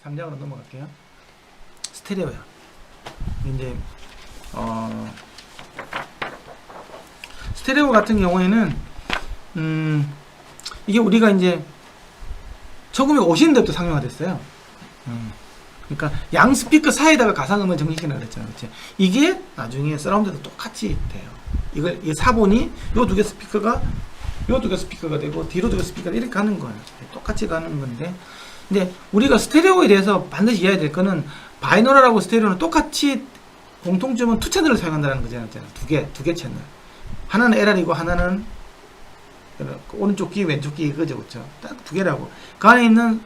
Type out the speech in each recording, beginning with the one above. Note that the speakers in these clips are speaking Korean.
3장으로 넘어갈게요. 스테레오야. 이제 스테레오 같은 경우에는 이게 우리가 이제 1950년대부터 상용화 됐어요. 그러니까 양 스피커 사이에다가 가상음을 정식이라고 그랬잖아요. 그치? 이게 나중에 서라운드도 똑같이 돼요. 이 사본이 요 두 개 스피커가 되고 뒤로 두 개 스피커가 이렇게 가는 거예요. 똑같이 가는 건데, 근데 우리가 스테레오에 대해서 반드시 이해해야 될 거는 바이노럴하고 스테레오는 똑같이 공통점은 투 채널을 사용한다는 거잖아요. 두 개 채널. 하나는 LR이고 하나는 오른쪽 귀 왼쪽 귀 그죠, 그렇죠? 딱 두 개라고. 그 안에 있는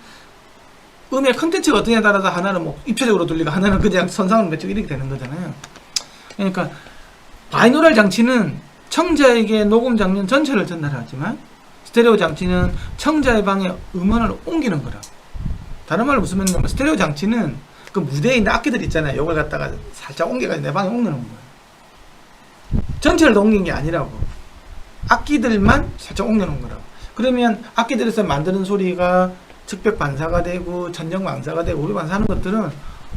음의 컨텐츠가 어떠냐에 따라서 하나는 뭐 입체적으로 들리고 하나는 그냥 선상으로 맺히고 이렇게 되는 거잖아요. 그러니까 바이노럴 장치는 청자에게 녹음 장면 전체를 전달하지만 스테레오 장치는 청자의 방에 음원을 옮기는 거라고. 다른 말로 무슨 말이냐면 스테레오 장치는 그 무대에 있는 악기들 있잖아요. 이걸 갖다가 살짝 옮겨가지고 내 방에 옮겨놓은 거예요. 전체를 다 옮긴 게 아니라고. 악기들만 살짝 옮겨놓은 거라고. 그러면 악기들에서 만드는 소리가 측벽 반사가 되고 천정 반사가 되고 우리 반사하는 것들은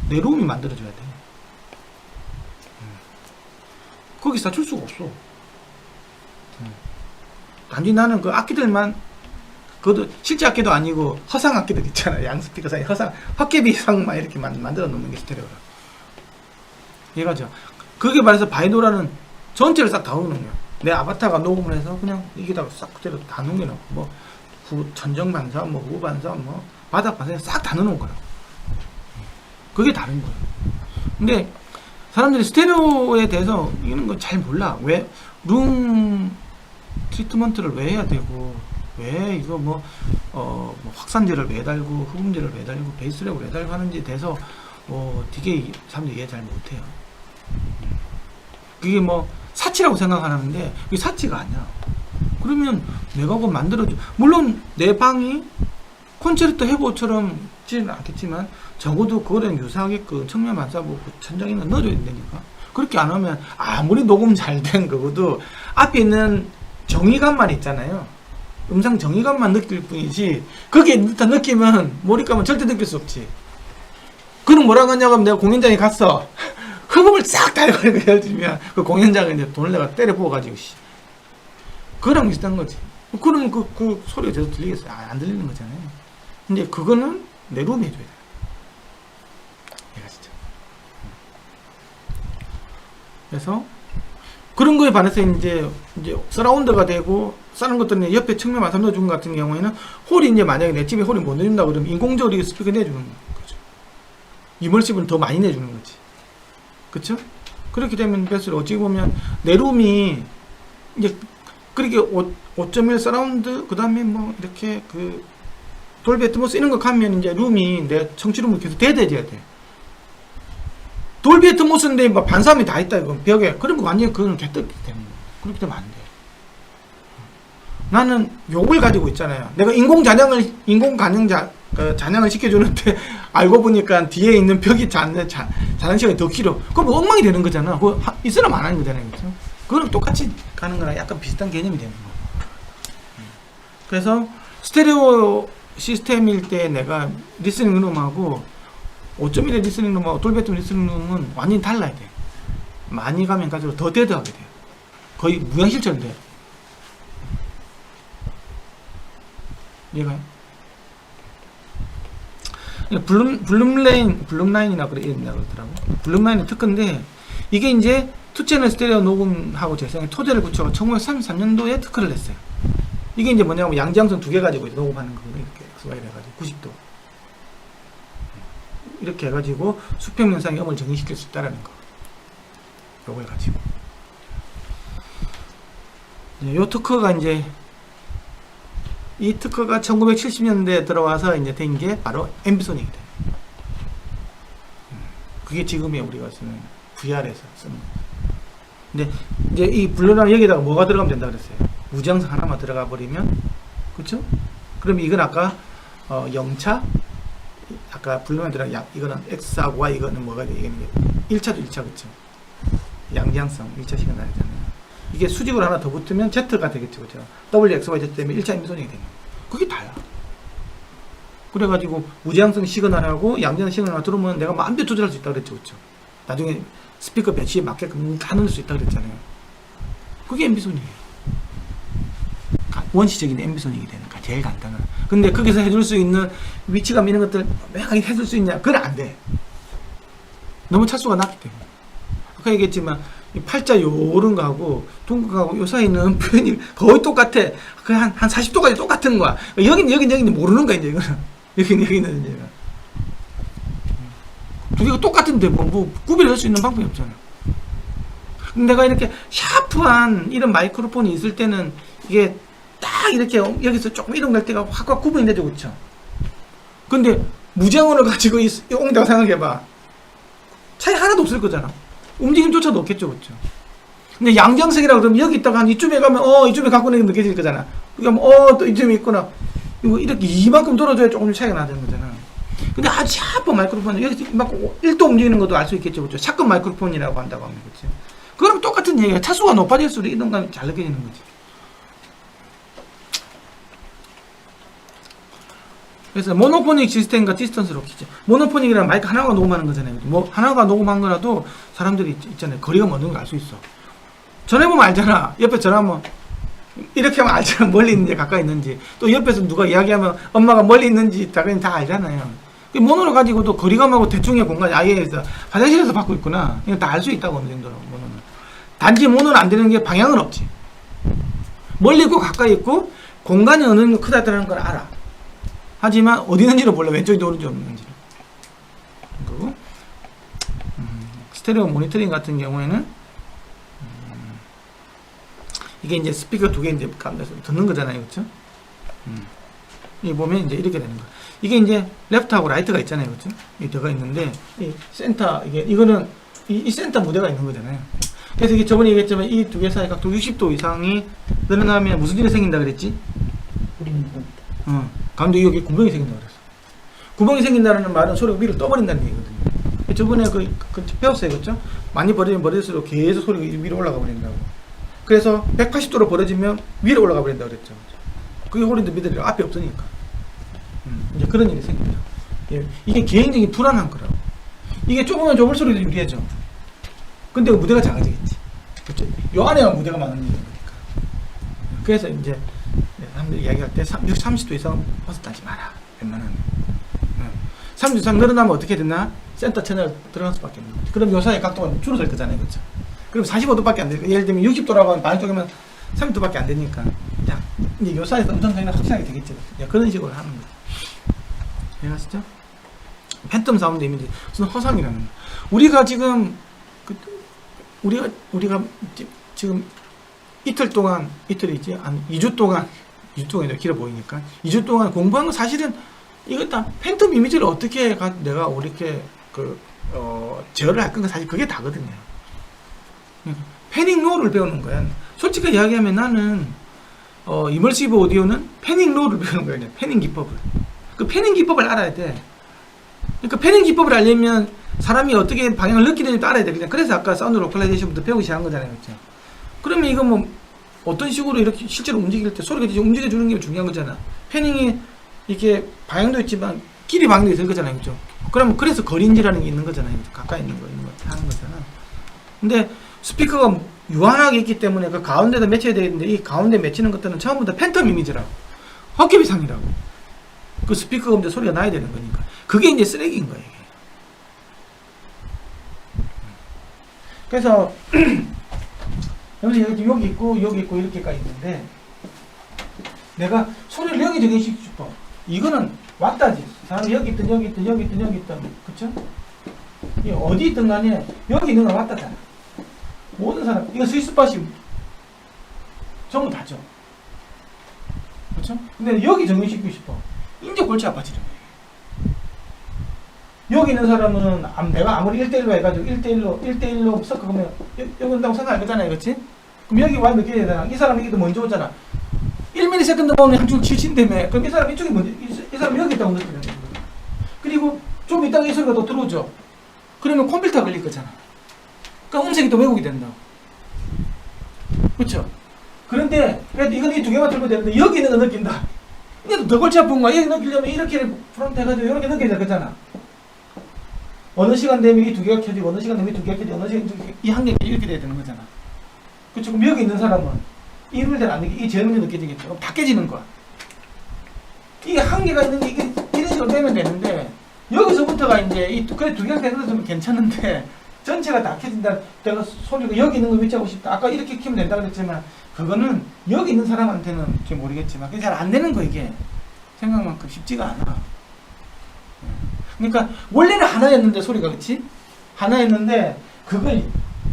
내로움이 만들어줘야 돼. 거기서 다 줄 수가 없어. 단지 나는 그 악기들만, 그것도 실제 악기도 아니고 허상 악기들 있잖아. 양 스피커 사이 허상 헛개비상만 이렇게 만들어 놓는 게 스테레오라. 이해가죠? 그게 말해서 바이노라는 전체를 싹 다 넣는 거야. 내 아바타가 녹음을 해서 그냥 여기다가 싹 그대로 다 녹여놓고 뭐 천정 반사, 뭐 후 반사, 뭐 바닥 반사 싹 다 넣어놓은 거야. 그게 다른 거야. 근데 사람들이 스테레오에 대해서 이런 거 잘 몰라. 왜 룸 트리트먼트를 왜 해야 되고, 왜 이거 뭐 확산제를 왜 달고, 흡음제를 왜 달고, 베이스랩을 왜 달고 하는지에 대해서 되게 사람들이 이해 잘 못해요. 그게 뭐 사치라고 생각하는데 그게 사치가 아니야. 그러면 내가 그거 만들어줘. 물론 내 방이 콘체르토 해보처럼 지는 않겠지만 적어도 그거랑 유사하게끔 측면 반사부 천장에는 넣어줘야 되니까. 그렇게 안 하면 아무리 녹음 잘 된 거고도 앞에 있는 정의감만 있잖아요. 음상 정의감만 느낄 뿐이지 거기에 느끼면 몰입감은 절대 느낄 수 없지. 그럼 뭐라고 하냐고 하면 내가 공연장에 갔어. 흡음을 싹 다 해버리고 예를 들면 그 공연장에 이제 돈을 내가 때려 부어가지고 그거랑 비슷한 거지. 그러면 그 소리가 계속 들리겠어요? 안 들리는 거잖아요. 근데 그거는 내 룸이 해줘야 돼. 얘가 진짜. 그래서 그런 거에 반해서 이제 서라운드가 되고 싸는 것들은 옆에 측면 맞춰 넣어준 것 같은 경우에는 홀이 이제 만약에 내 집에 홀이 못 내준다 그러면 인공적으로 스피커 내주는 거죠. 이멀시브는 더 많이 내주는 거지. 그쵸? 그렇게 되면 베스를 어찌 보면 내 룸이 이제 그렇게 5.1 서라운드 그 다음에 뭐 이렇게 그 돌비 애트모스 이런 거 가면 이제 룸이 내 청취룸을 계속 대대줘야 돼. 돌비 애트모스인데 뭐 반사음이 다 있다 이건 벽에. 그런 거 완전히 그건 개떡기 때문에 그렇게 되면 안 돼. 나는 욕을 가지고 있잖아요. 내가 인공 가능 잔향을 시켜주는데 알고 보니까 뒤에 있는 벽이 잔향 시간이 더 길어. 그거 뭐 엉망이 되는 거잖아. 그거 있으라면 안 하는 거잖아요. 그렇죠? 그거랑 똑같이 가는 거랑 약간 비슷한 개념이 되는 거야. 그래서 스테레오 시스템일 때 내가 리스닝 룸하고 5.1의 리스닝 룸하고 돌비 애트모스 리스닝 룸은 완전히 달라야 돼. 많이 가면 갈수록 더 데드하게 돼요. 거의 무향실처럼 돼요. 이해가요? 블룸라인이나 그러더라고. 블룸라인의 특허인데 이게 이제 투채널 스테레오 녹음하고 재생에 토대를 붙여서 1933년도에 특허를 냈어요. 이게 이제 뭐냐면 양지향선 두 개 가지고 이제 녹음하는 거거든요. 이렇게 스와이를 해가지고 90도 이렇게 해가지고 수평면상의 음을 정의시킬 수 있다라는 거. 요걸 가지고 요 특허가 이제 이 특허가 1970년대에 들어와서 이제 된 게 바로 앰비소닉이 돼요. 그게 지금의 우리가 쓰는 VR에서 쓰는 거예요. 근데 이제 이 블루랑 여기다가 뭐가 들어가면 된다 그랬어요. 무지향성 하나만 들어가 버리면, 그쵸? 그러면 이건 아까 영차, 아까 블루랑 들어가 이거는 X하고 Y, 이거는 뭐가 돼? 이게 1차도 2차, 그쵸? 양지향성 1차 시간 나잖아요. 이게 수직으로 하나 더 붙으면 Z가 되겠죠, 그죠? W, X, Y, Z 때문에 1차 앰비소닉이 되는 거예요. 그게 다야. 그래가지고 무제한성 시그널하고 양대한 시그널 들어오면 내가 마음대로 조절할 수 있다 그랬죠, 그렇죠? 나중에 스피커 배치에 맞게끔 다 넣을 수 있다 그랬잖아요. 그게 엠비소닉이에요. 원시적인 엠비소닉이 되는 거야. 제일 간단한. 근데 거기서 해줄 수 있는 위치감 이런 것들 명확하게 해줄 수 있냐? 그건 안 돼. 너무 차수가 낮기 때문에. 아까 얘기했지만 이 팔자 요런 거하고 둥근거하고 요 사이에 있는 표현이 거의 똑같아. 그냥 한 40도까지 똑같은 거야. 여긴 모르는 거야, 이제 이거는. 여기는 이제. 두 개가 똑같은데 뭐 구별할 수 있는 방법이 없잖아. 근데 내가 이렇게 샤프한 이런 마이크로폰이 있을 때는 이게 딱 이렇게 여기서 조금 이동될 때가 확 구분이 되죠, 그렇죠? 근데 무제한을 가지고 옹다고 생각해봐. 차이 하나도 없을 거잖아. 움직임조차도 없겠죠, 그렇죠? 근데 양장색이라 그러면 여기 있다가 한 이쯤에 가면 이쯤에 갖고 있는 게 느껴질 거잖아. 그러니까 또 이쯤에 있거나 이거 이렇게 이만큼 돌아줘야 조금 차이가 나는 거잖아. 근데 아주 샤프한 마이크로폰 여기서 이만큼 1도 움직이는 것도 알 수 있겠죠, 그렇죠? 샷건 마이크로폰이라고 한다고 하면, 그렇지? 그럼 똑같은 얘기야. 차수가 높아질수록 이동감이 잘 느껴지는 거지. 그래서 모노포닉 시스템과 디스턴스 로키지. 모노포닉이란 마이크 하나가 녹음하는 거잖아요. 뭐 하나가 녹음한 거라도 사람들이 있잖아요. 거리가 먼 걸 알 수 있어. 전화해보면 알잖아. 옆에 전화하면 이렇게 하면 알잖아. 멀리 있는지 가까이 있는지. 또 옆에서 누가 이야기하면 엄마가 멀리 있는지 당연히 다 알잖아요. 모노를 가지고도 거리감하고 대충의 공간이 아예 있어. 화장실에서 받고 있구나. 이거 다 알 수 있다고 어느 정도로 모노는. 단지 모노는 안 되는 게 방향은 없지. 멀리 있고 가까이 있고 공간이 어느 정도 크다는 걸 알아. 하지만 어디 있는지를 몰라. 왼쪽인지 오른쪽이 없는지를. 그리고 스테레오 모니터링 같은 경우에는 이게 이제 스피커 두 개 이제 듣는 거잖아요, 그렇죠? 이 보면 이제 이렇게 되는 거야. 이게 이제 레프트하고 라이트가 있잖아요, 그렇죠? 이 들어가 있는데 이 센터 이거는 이 센터 무대가 있는 거잖아요. 그래서 이게 저번에 얘기했지만 이 두 개 사이 각도 60도 이상이 늘어나면 무슨 일이 생긴다 그랬지? 가운데 여기 구멍이 생긴다고 그랬어. 구멍이 생긴다는 말은 소리가 위로 떠버린다는 얘기거든요. 저번에 그 배웠어요, 그렇죠? 많이 벌어지면 벌어질수록 계속 소리가 위로 올라가 버린다고. 그래서 180도로 벌어지면 위로 올라가 버린다고 그랬죠. 그게 홀인드 미들이 앞에 없으니까. 이제 그런 일이 생깁니다. 이게 개인적인 불안한 거라고. 이게 좁으면 좁을수록 유리해져. 근데 무대가 작아지겠지. 그렇죠? 요 안에만 무대가 많아지는 거니까. 그래서 이제 사람들이 이야기할 때 30도 이상 벗어나지 마라. 웬만하면. 30도 이상 늘어나면 어떻게 되나? 센터 채널 들어갈 수밖에 없는 거지. 그럼 요 사이 각도가 줄어들 거잖아요, 그렇죠? 그럼 45도밖에 안 되니까, 예를 들면 60도라고 하면 반쪽이면 30도밖에 안 되니까, 자, 이제 요 사이에서 음성차이는 확실하게 되겠죠. 그런 식으로 하는 거죠. 이해하시죠? 팬텀 사운드 이미지, 무슨 허상이라는 거. 우리가 지금 우리가 지금 이틀 동안, 이틀이지, 한 2주 동안 길어 보이니까 2주 동안 공부한 건 사실은 이거 다 팬텀 이미지를 어떻게 내가 이렇게 제어를 할 건가, 사실 그게 다거든요. 패닝 롤을 배우는 거야. 솔직히 이야기하면 나는 이머시브 오디오는 패닝 롤을 배우는 거야. 패닝 기법을. 그 패닝 기법을 알아야 돼. 그러니까 패닝 기법을 알려면 사람이 어떻게 방향을 느끼는지도 알아야 돼. 그래서 아까 사운드 로컬라이제이션부터 배우기 시작한 거잖아요, 그렇죠? 그러면 이거 뭐 어떤 식으로 이렇게 실제로 움직일 때 소리가 움직여주는 게 중요한 거잖아. 패닝이 이게 방향도 있지만 길이 방향도 있을 거잖아요, 그죠? 그러면 그래서 거리인지라는 게 있는 거잖아요, 가까이 있는 거 하는 거잖아. 근데 스피커가 유한하게 있기 때문에 그 가운데다 맺혀야 되는데 이 가운데 맺히는 것들은 전부 다 팬텀 이미지라고, 헛개비상이라고. 그 스피커가 근데 소리가 나야 되는 거니까 그게 이제 쓰레기인 거예요. 그래서 여기 있고 이렇게까지 있는데 내가 소리를 여기 적용시키고 싶어. 이거는 왔다지. 사람이 여기 있든 그쵸? 어디 있든 간에 여기 있는 건 왔다잖아. 모든 사람, 이거 스위스팟이 전부 다죠. 그쵸? 근데 여기 적용시키고 싶어. 이제 골치 아파지는 거예요. 여기 있는 사람은 내가 아무리 1대1로 해가지고 1대1로 섞어보면 여기 온다고 생각할 거잖아요, 그렇지? 그럼 여기 와야 느껴야 되잖아. 이 사람이 이게 먼저 오잖아. 1ms 보면 한쪽 치신다며. 그럼 이 사람 이쪽이 먼저, 이 사람 여기 있다고 느끼는 거야. 그리고 좀 이따가 이 소리가 또 들어오죠. 그러면 컴퓨터가 걸릴 거잖아. 그러니까 음색이 또 왜곡이 된다. 그렇죠? 그런데 그래도 이건 이 두 개만 들고 되는데 여기 있는 거 느낀다. 이게 더 골치 아픈 거야. 여기 넣기려면 이렇게 프론트 해가지고 이렇게 넣게 될 거잖아. 어느 시간 되면 이 두 개가 켜지고, 어느 시간 되면 이 두 개가 켜지고, 어느 시간 이 한 개가 이렇게 돼야 되는 거잖아. 그렇죠. 그럼 여기 있는 사람은 이 물들 안 되게 이 제능이 느껴지겠죠. 그럼 다 깨지는 거야. 이게 한 개가 있는 게 이게 이런 식으로 되면 되는데 여기서부터가 이제 그래 두 개가 되는 건 괜찮은데 전체가 다 켜진다. 내가 소리가 여기 있는 거 위치하고 싶다. 아까 이렇게 키면 된다 그랬지만 그거는 여기 있는 사람한테는 잘 모르겠지만 그게 잘 안 되는 거 이게 생각만큼 쉽지가 않아. 그러니까 원래는 하나였는데 소리가 그렇지? 하나였는데 그걸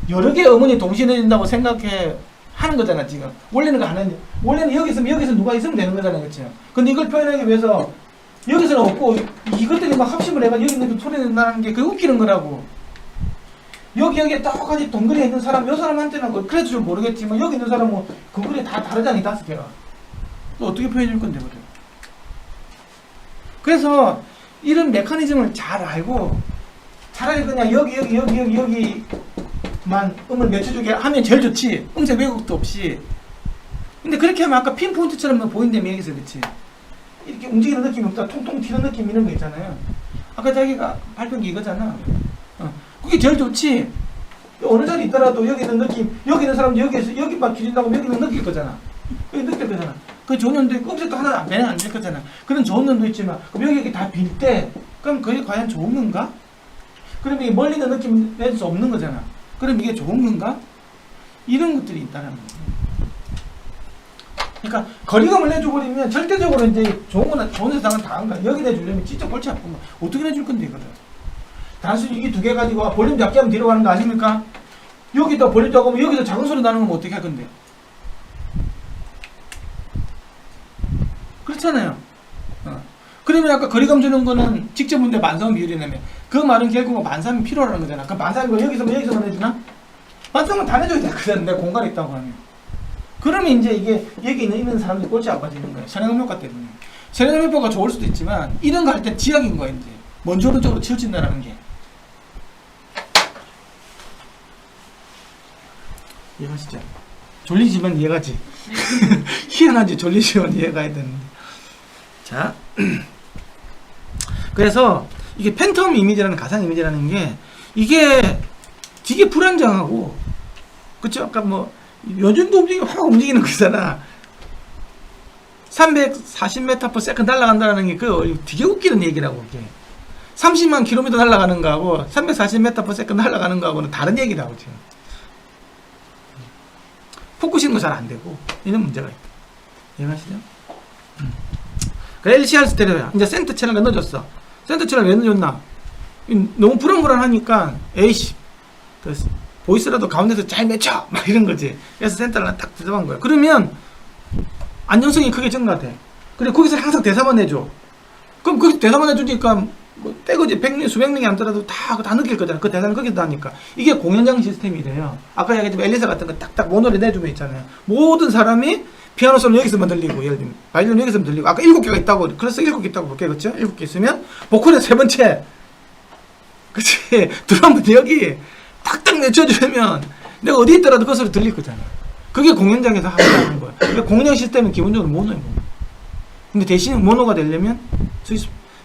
여러 개의 음원이 동시에 내린다고 생각해 하는 거잖아 지금. 원래는 그 하나인데 원래는 여기 있으면 여기서 누가 있으면 되는 거잖아 그렇지? 근데 이걸 표현하기 위해서 여기서는 없고 이것들이 막 합심을 해가 여기 있는 그 소리 낸다는 게 그게 웃기는 거라고. 여기에 똑같이 동그리에 있는 사람 요 사람한테는 그래도 좀 모르겠지만 여기 있는 사람은 그 글이 다 다르잖아 다섯 개가. 또 어떻게 표현해 줄 건데 그래. 그래서 이런 메커니즘을 잘 알고 차라리 그냥 여기만 음을 맺혀주게 하면 제일 좋지. 음색 왜곡도 없이. 근데 그렇게 하면 아까 핀포인트처럼 보인다며 여기서 그렇지. 이렇게 움직이는 느낌이 없다. 통통 튀는 느낌 이런 거 있잖아요. 아까 자기가 발표한 게 이거잖아. 그게 제일 좋지. 어느 자리 있더라도 여기 있는 느낌, 여기 있는 사람도 여기에서 여기만 기준다고 여기는 느낄 거잖아. 여기 느낄 거잖아. 그 좋은 년도 있고 음색도 하나 매는 안 될 거잖아. 그런 좋은 년도 있지만 그럼 여기 다 빌 때 그럼 그게 과연 좋은 건가? 그럼 이게 멀리 있는 느낌 낼 수 없는 거잖아. 그럼 이게 좋은 건가? 이런 것들이 있다는 거지. 그러니까 거리감을 내줘버리면 절대적으로 이제 좋은 세상은 다 한 거야. 여기 내주려면 진짜 골치 아픈 거야. 어떻게 내줄 건데 이거를. 단순히 이게 두 개 가지고 볼륨 작게 하면 뒤로 가는 거 아십니까? 여기다 볼륨 작으면 여기서 작은 소리 나는 건 어떻게 할 건데요? 그렇잖아요. 그러면 아까 거리감 주는 거는 직접 문제 만삼 비율이라며 그 말은 결국 만삼이 필요하다는 거잖아. 그 만삼이 여기서만 해주나? 만삼은 다 내줘야 되거든. 내 공간이 있다고 하면. 그러면 이제 이게 여기 있는 사람들이 꼴찌 안 빠지는 거예요. 선행음 효과 때문에. 선행음 효과가 좋을 수도 있지만 이런 거 할 때 지약인 거야 이제. 먼저 오른쪽으로 치우친다라는 게. 이해가시죠? 졸리지만 이해가지. 희한하지 졸리지만 이해가야 되는데. 자, 그래서 이게 팬텀 이미지라는 가상 이미지라는 게 이게 되게 불안정하고, 그쵸? 아까 뭐 요즘도 확 움직이는 거잖아. 340m/s 날아간다는 게 그 되게 웃기는 얘기라고. 그게 30만 킬로미터 날아가는 거하고 340m/s 날아가는 거하고는 다른 얘기라고 지금. 포커싱도 잘 안 되고 이런 문제가 있다. 이해가시죠? 그래 LCR 스테레오야. 이제 센터 채널을 넣어줬어. 센터 채널 왜 넣어줬나? 너무 불안불안하니까 에이씨 보이스라도 가운데서 잘 맺혀! 막 이런 거지. 그래서 센터를 딱 들어간 거야. 그러면 안정성이 크게 증가돼. 그래 거기서 항상 대사만 해줘. 그럼 거기서 대사만 해주니까 뭐 떼거지 수백 명이 앉더라도 다 느낄 거잖아. 그 대사는 거기서 하니까. 이게 공연장 시스템이래요. 아까 얘기했지만 엘리사 같은 거 딱딱 모노리 내주면 있잖아요. 모든 사람이 피아노 솔로 여기서만 들리고, 예를 들면 바이올린 여기서만 들리고, 아까 7개가 있다고, 그래서 7개 있다고 볼게요. 그렇죠? 7개 있으면 보컬의 세 번째, 그치? 드럼은 여기 딱딱 내쳐주면 내가 어디 있더라도 그 소리 들릴 거잖아. 그게 공연장에서 하는 거야. 그러니까 공연장 시스템은 기본적으로 모노예요. 근데 대신 모노가 되려면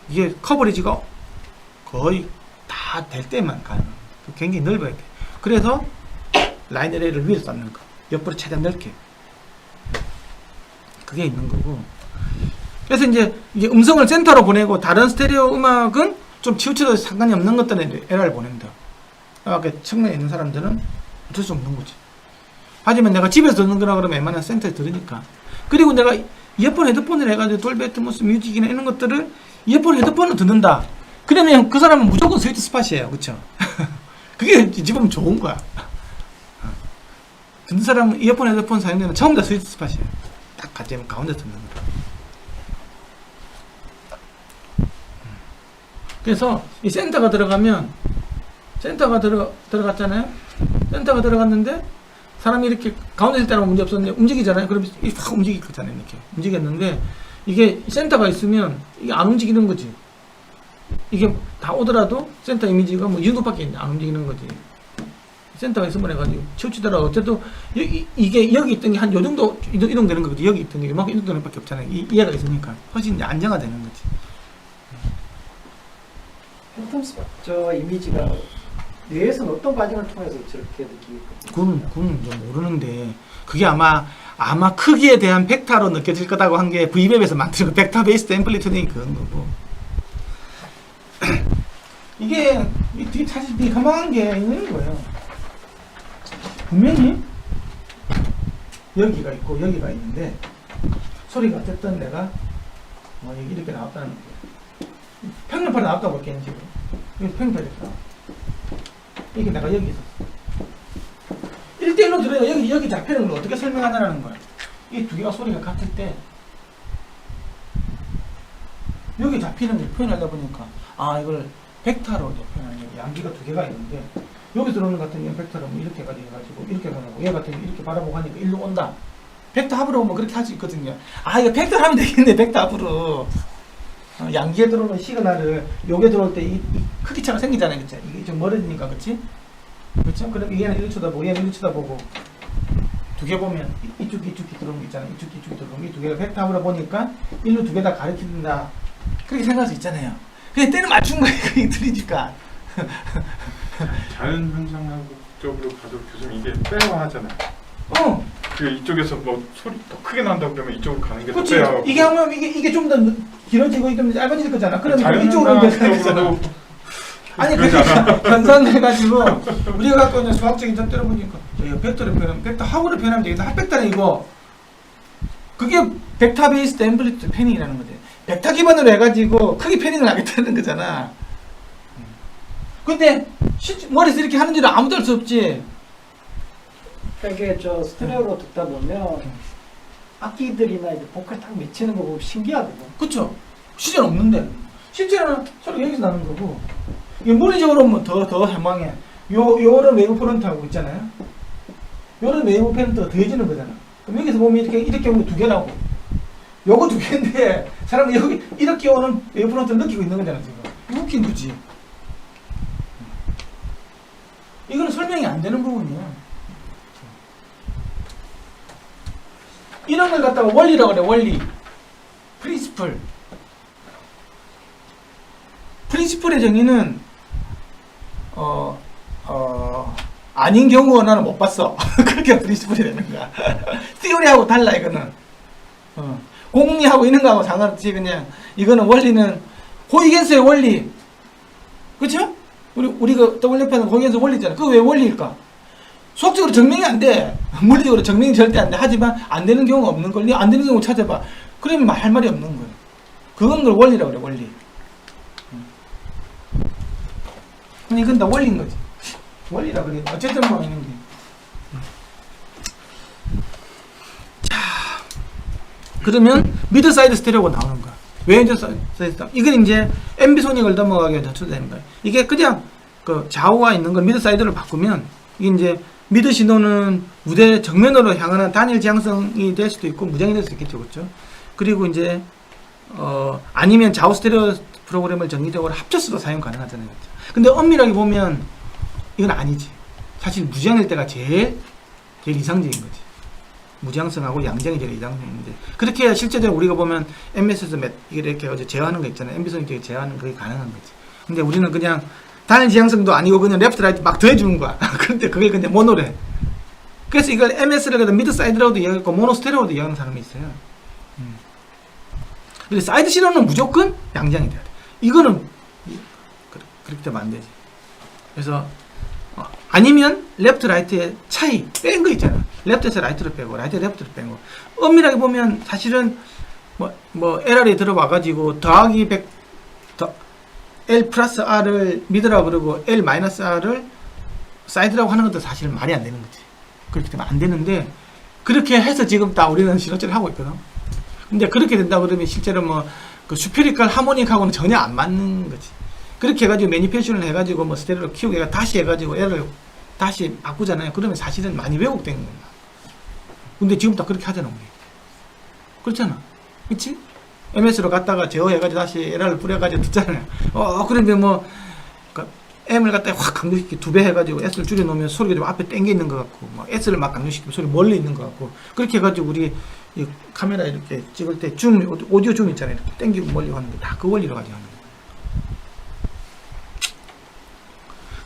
이게 커버리지가 거의 다 될 때만 가능합니다. 굉장히 넓어야 돼. 그래서 라인 에레이를 위에서 쌓는 거, 옆으로 최대한 넓게. 그게 있는 거고. 그래서 이제 이게 음성을 센터로 보내고 다른 스테레오 음악은 좀 치우쳐도 상관이 없는 것들은 에러를 보낸다. 아까 측면에 있는 사람들은 어쩔 수 없는 거지. 하지만 내가 집에서 듣는 거라 그러면 웬만한 센터에 들으니까. 그리고 내가 이어폰 헤드폰을 해가지고 돌비 애트모스 뮤직이나 이런 것들을 이어폰 헤드폰으로 듣는다. 그러면 그 사람은 무조건 스위트 스팟이에요. 그쵸? 그게 집으면 좋은 거야. 듣는 사람은 이어폰 헤드폰 사용되는 처음 다 스위트 스팟이에요. 딱 같이 가운데 듣는 거야. 그래서 이 센터가 들어가면 센터가 들어갔잖아요. 센터가 들어갔는데 사람이 이렇게 가운데 있을 때는 문제 없었는데 움직이잖아요. 그럼 확 움직일 거잖아요. 이렇게 움직였는데 이게 센터가 있으면 이게 안 움직이는 거지. 이게 다 오더라도 센터 이미지가 뭐 이 정도밖에 안 움직이는 거지. 센터가 있으면 해가지고 치우치더라고. 어쨌든 이게 여기 있던 게 한 요 정도 이동되는 거거든. 여기 있던 게 이만큼 이동되는 밖에 없잖아요. 얘가 있으니까 훨씬 이제 안정화되는 거지. 팬텀 저 이미지가 뇌에서는 어떤 과정을 통해서 저렇게 느끼고? 그건 좀 모르는데 그게 아마 크기에 대한 벡터로 느껴질 거다고 한 게 V맵에서 만든 거 벡터 베이스드 앰플리튜딩이 그런 거고. 이게 되게 사실 되게 가만한 게 있는 거예요. 분명히 여기가 있고 여기가 있는데 소리가 어쨌든 내가 뭐 이렇게 나왔다는 거예요. 평면파로 나왔다고 볼게요. 지금 여기 평면파로 나와. 이게 내가 여기 있었어. 1대1로 들어요. 여기 잡히는 걸 어떻게 설명하냐는 거야. 이 두 개가 소리가 같을 때 여기 잡히는 걸 표현하다 보니까 이걸 벡터로 표현하는 거야. 양기가 두 개가 있는데 여기 들어오는 것 같은 경우는 벡터로 뭐 이렇게 해가지고 이렇게 가고 얘 같은 경우 이렇게 바라보고 하니까 일로 온다. 벡터 합으로 뭐 그렇게 할 수 있거든요. 이거 벡터 하면 되겠네. 벡터 합으로. 양기에 들어오는 시그널을 요게 들어올 때 이 크기 차가 생기잖아요. 그치? 이게 좀 멀어지니까, 그치? 그렇죠? 그럼 얘는 이렇게 쳐다보고 얘는 이렇게 쳐다보고 두 개 보면 이쪽이 들어오는 게 있잖아요. 이쪽이 들어오는 게 두 개가 벡터 합으로 보니까 일로 두 개 다 가리킨다. 그렇게 생각할 수 있잖아요. 근데 때는 맞춘 거예요. 그게 들리니까. 자연 현상학적으로 봐도 교수님 이게 빼야 하잖아요. 그 이쪽에서 뭐 소리 더 크게 난다 그러면 이쪽으로 가는 게 더 그렇지. 빼야. 이게 하면 이게 좀 더 길어지고 좀 짧아질 거잖아. 그러면 자연 이쪽으로 현상학적으로도 되잖아. 아니 그러니까 변산해가지고 우리가 갖고 있는 수학적인 잣대로 보니까 벡터를 표현하면 벡터 합으로 표현하면 되겠다. 합벡터는 이거 그게 벡터 베이스드 앰플리튜드 패닝이라는 거지. 벡터 기반으로 해가지고 크기 패닝을 하겠다는 거잖아. 근데 머리에서 이렇게 하는 줄은 아무도 알 수 없지. 이게 저 스테레오로 듣다 보면 악기들이나 이제 보컬 딱 미치는 거 보고 신기하거든. 그쵸? 실제는 없는데. 실제는 소리가 여기서 나는 거고. 이게 물리적으로 보면 더 해망해. 요런 웨이브 프론트하고 있잖아요. 요런 웨이브 프론트가 더해지는 거잖아. 그럼 여기서 보면 이렇게 오면 두 개라고. 요거 두 개인데, 사람이 여기 이렇게 오는 웨이브 프론트를 느끼고 있는 거잖아, 지금. 웃긴 거지. 이거는 설명이 안 되는 부분이야. 이런 걸 갖다가 원리라고 그래, 원리. 프린시플. 프린시플의 정의는, 아닌 경우 나는 못 봤어. 그렇게 프린시플이 되는 거야. 티오리하고 달라, 이거는. 공리하고 있는 거하고 상관없이, 그냥, 이거는 원리는, 호이겐스의 원리. 그쵸? 우리가 WF는 호이겐스 원리잖아. 그거 왜 원리일까? 수학적으로 증명이 안 돼. 물리적으로 증명이 절대 안 돼. 하지만 안 되는 경우가 없는 걸. 안 되는 경우 찾아봐. 그러면 할 말이 없는 거야. 그건 걸 원리라고 그래, 원리. 근데 이건 다 원리인 거지. 원리라고 그래. 어쨌든 뭐 있는 게. 자, 그러면 미드 사이드 스테레오가 나오는 거야. 왜 미드 사이드 스테레오? 이건 이제 앰비소닉을 넘어가게 전출되는 거야. 이게 그냥 그 좌우가 있는 걸 미드 사이드로 바꾸면 이게 이제 미드 신호는 무대 정면으로 향하는 단일 지향성이 될 수도 있고 무장이 될 수 있겠죠, 그렇죠? 그리고 이제 아니면 좌우 스테레오 프로그램을 정기적으로 합쳐서도 사용 가능하잖아요, 그렇죠? 근데 엄밀하게 보면 이건 아니지. 사실 무지양일 때가 제일 이상적인 거지. 무지양성하고 양장이 제일 이상적인데 그렇게 해야 실제적으로 우리가 보면 MS에서 이렇게 어제 제어하는 거 있잖아요. 앰비소닉 제어하는 그게 가능한 거지. 근데 우리는 그냥 단일 지향성도 아니고 그냥 레프트 라이트 막 더해주는 거야. 그런데 그게 그냥 모노래. 그래서 이걸 MS를 그래도 미드 사이드라고도 이야기하고 모노 스테레오도 이야기하는 사람이 있어요. 근데 사이드 신호는 무조건 양장이 돼야 돼. 이거는 그렇게 되면 안 되지. 그래서 아니면 레프트 라이트의 차이 뺀 거 있잖아. 레프트에서 라이트로 빼고 라이트에서 레프트로 빼고 엄밀하게 보면 사실은 뭐 LR에 들어와가지고 더하기 100 L 플러스 R을 미드라고 그러고 L 마이너스 R을 사이드라고 하는 것도 사실 말이 안 되는 거지. 그렇게 되면 안 되는데 그렇게 해서 지금 다 우리는 신호체를 하고 있거든. 근데 그렇게 된다 그러면 실제로 뭐 그 스페리컬 하모닉하고는 전혀 안 맞는 거지. 그렇게 해가지고 매니페이션을 해가지고 뭐 스테레오를 키우고 얘가 다시 해가지고 L을 다시 바꾸잖아요. 그러면 사실은 많이 왜곡된 거야. 근데 지금 다 그렇게 하잖아, 우리. 그렇잖아. 그치? MS로 갔다가 제어해가지고 다시 LR을 뿌려가지고 듣잖아요. 그런데 뭐, M을 갖다 확 강조시키고 2배 해가지고 S를 줄여놓으면 소리가 좀 앞에 땡겨 있는 것 같고, 막 S를 막 강조시키면 소리 멀리 있는 것 같고, 그렇게 해가지고 우리 이 카메라 이렇게 찍을 때 줌, 오디오 줌 있잖아요. 이렇게 땡기고 멀리 하는 게 다 그 원리로 가지고 하는 거예요.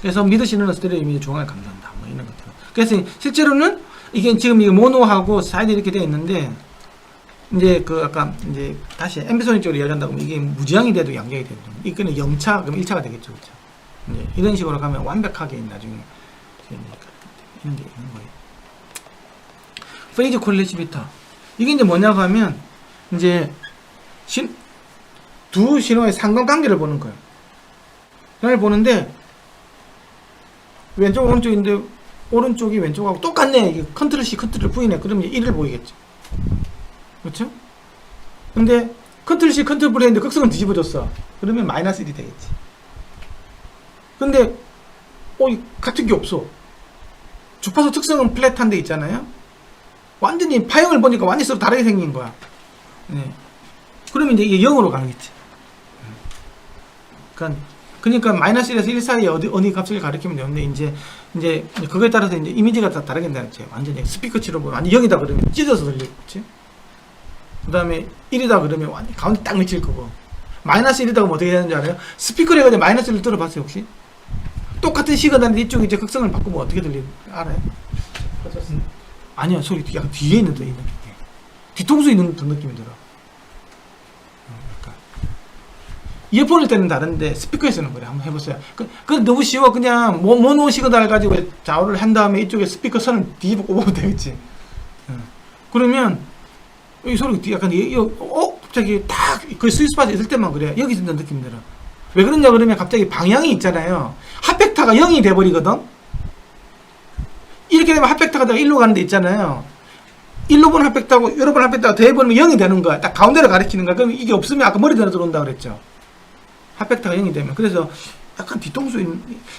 그래서 믿으시는 스테레오 이미지 조각을 강조한다. 뭐 이런 것들. 그래서 실제로는 이게 지금 이게 모노하고 사이드 이렇게 되어 있는데, 이제 그 아까 이제 다시 앰비소닉 쪽으로 이야기한다고 하면 이게 무지향이 돼도 양격이 돼도 이거는 0차 그럼 1차가 되겠죠, 그렇죠? 이제 이런 식으로 가면 완벽하게 나중에 이런 게 있는 거예요. 페이즈 콜레지비터 이게 이제 뭐냐고 하면 이제 두 신호의 상관관계를 보는 거예요. 그걸 보는데 왼쪽 오른쪽인데 오른쪽이 왼쪽하고 똑같네. 이게 컨트롤 C 컨트롤 V네. 그러면 이제 1을 보이겠죠. 그렇죠? 근데 컨트롤 C 컨트롤 V 했는데 극성은 뒤집어졌어. 그러면 마이너스 1이 되겠지. 근데 같은 게 없어. 주파수 특성은 플랫한 데 있잖아요. 완전히 파형을 보니까 완전히 서로 다르게 생긴 거야. 네. 그러면 이제 이게 0으로 가겠지. 그러니까 마이너스 1에서 1 사이에 어디 값을 가리키면 되는데 이제 그거에 따라서 이제 이미지가 다 다르게 된다는 거죠. 완전히 스피커치로 보면 완전 0이다 그러면 찢어서 들리겠지. 그 다음에 1이다 그러면 완전 가운데 딱 맺힐 거고, 마이너스 1이다 그러면 어떻게 되는지 알아요? 스피커를 해가지고 마이너스 1을 들어봤어요 혹시? 똑같은 시그널인데 이쪽에 이제 극성을 바꾸면 어떻게 들리는지 알아요? 아니야, 소리 약간 뒤에 있는 데 있는 게 뒤통수에 있는 듯한 느낌이 들어. 그러니까 이어폰일 때는 다른데 스피커에서는 그래. 한번 해보세요. 그 너무 쉬워. 그냥 모노 시그널 가지고 좌우를 한 다음에 이쪽에 스피커 선을 뒤집어 꼽으면 되겠지. 그러면 이 소리가 약간 갑자기 딱 그 스위스팟에 있을 때만 그래. 여기 있는 느낌이 들어. 왜 그러냐 그러면 갑자기 방향이 있잖아요. 핫벡터가 0이 돼버리거든. 이렇게 되면 핫벡터가 1로 가는 데 있잖아요. 1로 보는 핫벡터하고 여러 번 핫벡터가 돼버리면 0이 되는 거야. 딱 가운데를 가리키는 거야. 그럼 이게 없으면 아까 머리 들어 들어온다 그랬죠. 핫벡터가 0이 되면. 그래서 약간 뒤통수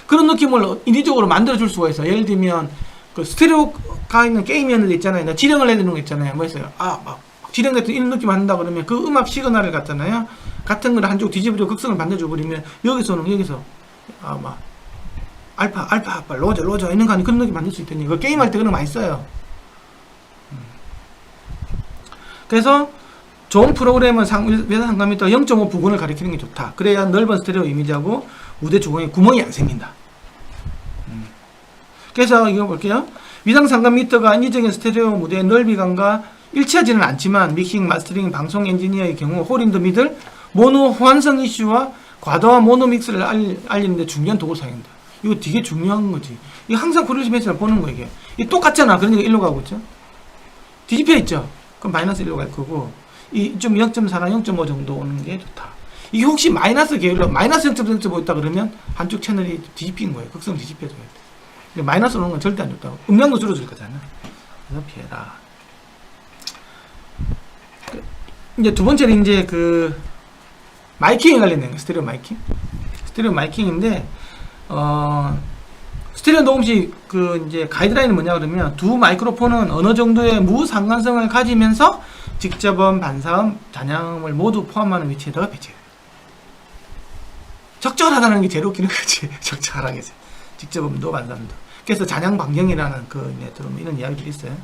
그런 느낌을 인위적으로 만들어줄 수가 있어. 예를 들면 그 스테레오가 있는 게임이었는데 있잖아요. 지령을 해야 되는 거 있잖아요. 뭐 있어요? 막 지령 같은 이런 느낌 한다 그러면 그 음악 시그널을 갖잖아요. 같은 걸 한쪽 뒤집어주고 극성을 반대줘 버리면 여기서 막 알파 로저 이런 거 아니 그런 느낌 만들 수 있다니. 그 게임할 때 그런 거 많이 써요. 그래서 좋은 프로그램은 외선 상가미터 0.5 부근을 가리키는 게 좋다. 그래야 넓은 스테레오 이미지하고 무대 조경에 구멍이 안 생긴다. 그래서 이거 볼게요. 위상 상가미터가 인위적인 스테레오 무대의 넓이감과 일치하지는 않지만 믹싱, 마스터링, 방송 엔지니어의 경우 홀 인 더 미들, 모노 호환성 이슈와 과도한 모노 믹스를 알리는 데 중요한 도구를 사용한다. 이거 되게 중요한 거지. 이거 항상 코릴레이션 매치를 보는 거 이게. 이게 똑같잖아. 그러니까 1로 가고 있죠. 뒤집혀 있죠. 그럼 마이너스 1로 갈 거고, 이 좀 0.4나 0.5 정도 오는 게 좋다. 이게 혹시 마이너스 계열로 마이너스 0.0.5 있다 그러면 한쪽 채널이 뒤집힌 거예요. 극성 뒤집혀줘야 돼. 마이너스 오는 건 절대 안 좋다고. 음량도 줄어들 거잖아. 그래서 피해라. 이제 두 번째는 이제 그 마이킹에 관련된 거. 스테레오 마이킹. 스테레오 마이킹인데 스테레오 녹음식 그 이제 가이드라인은 뭐냐 그러면 두 마이크로폰은 어느 정도의 무상관성을 가지면서 직접음, 반사음, 잔향음을 모두 포함하는 위치에다가 배치해요. 적절하다는 게 제일 웃기는 거지. 적절하게 직접음도 반사음도. 그래서 잔향 반경이라는 그 이런 이야기들이 있어요.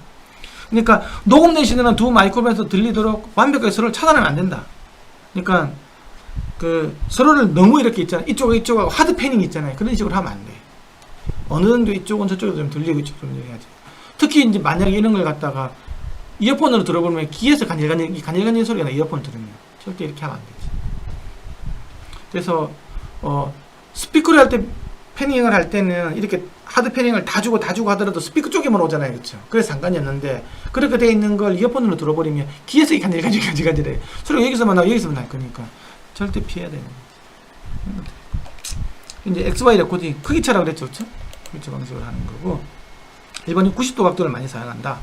그러니까 녹음된 시대는 두 마이크로폰에서 들리도록 완벽하게 서로를 차단하면 안 된다. 그러니까 그 서로를 너무 이렇게 있잖아요. 이쪽하고 하드 패닝 있잖아요. 그런 식으로 하면 안 돼. 어느 정도 이쪽은 저쪽에서 좀 들리고 이쪽은 좀 해야지. 특히 이제 만약에 이런 걸 갖다가 이어폰으로 들어보면 귀에서 간질간질 소리가 나. 이어폰 들으면 절대 이렇게 하면 안 되지. 그래서 스피커를 할 때 패닝을 할 때는 이렇게 하드 패닝을 다 주고 하더라도 스피커 쪽에만 오잖아요. 그렇죠? 그래서 상관이 없는데 그렇게 돼 있는 걸 이어폰으로 들어버리면 귀에서 간질간질해. 소리가 여기서만 나고 여기서만 날 거니까 절대 피해야 되는 거지. 이제 XY 레코딩 크기 차라고 그랬죠. 그렇죠? 그렇죠 방식으로 하는 거고, 일본이 90도 각도를 많이 사용한다.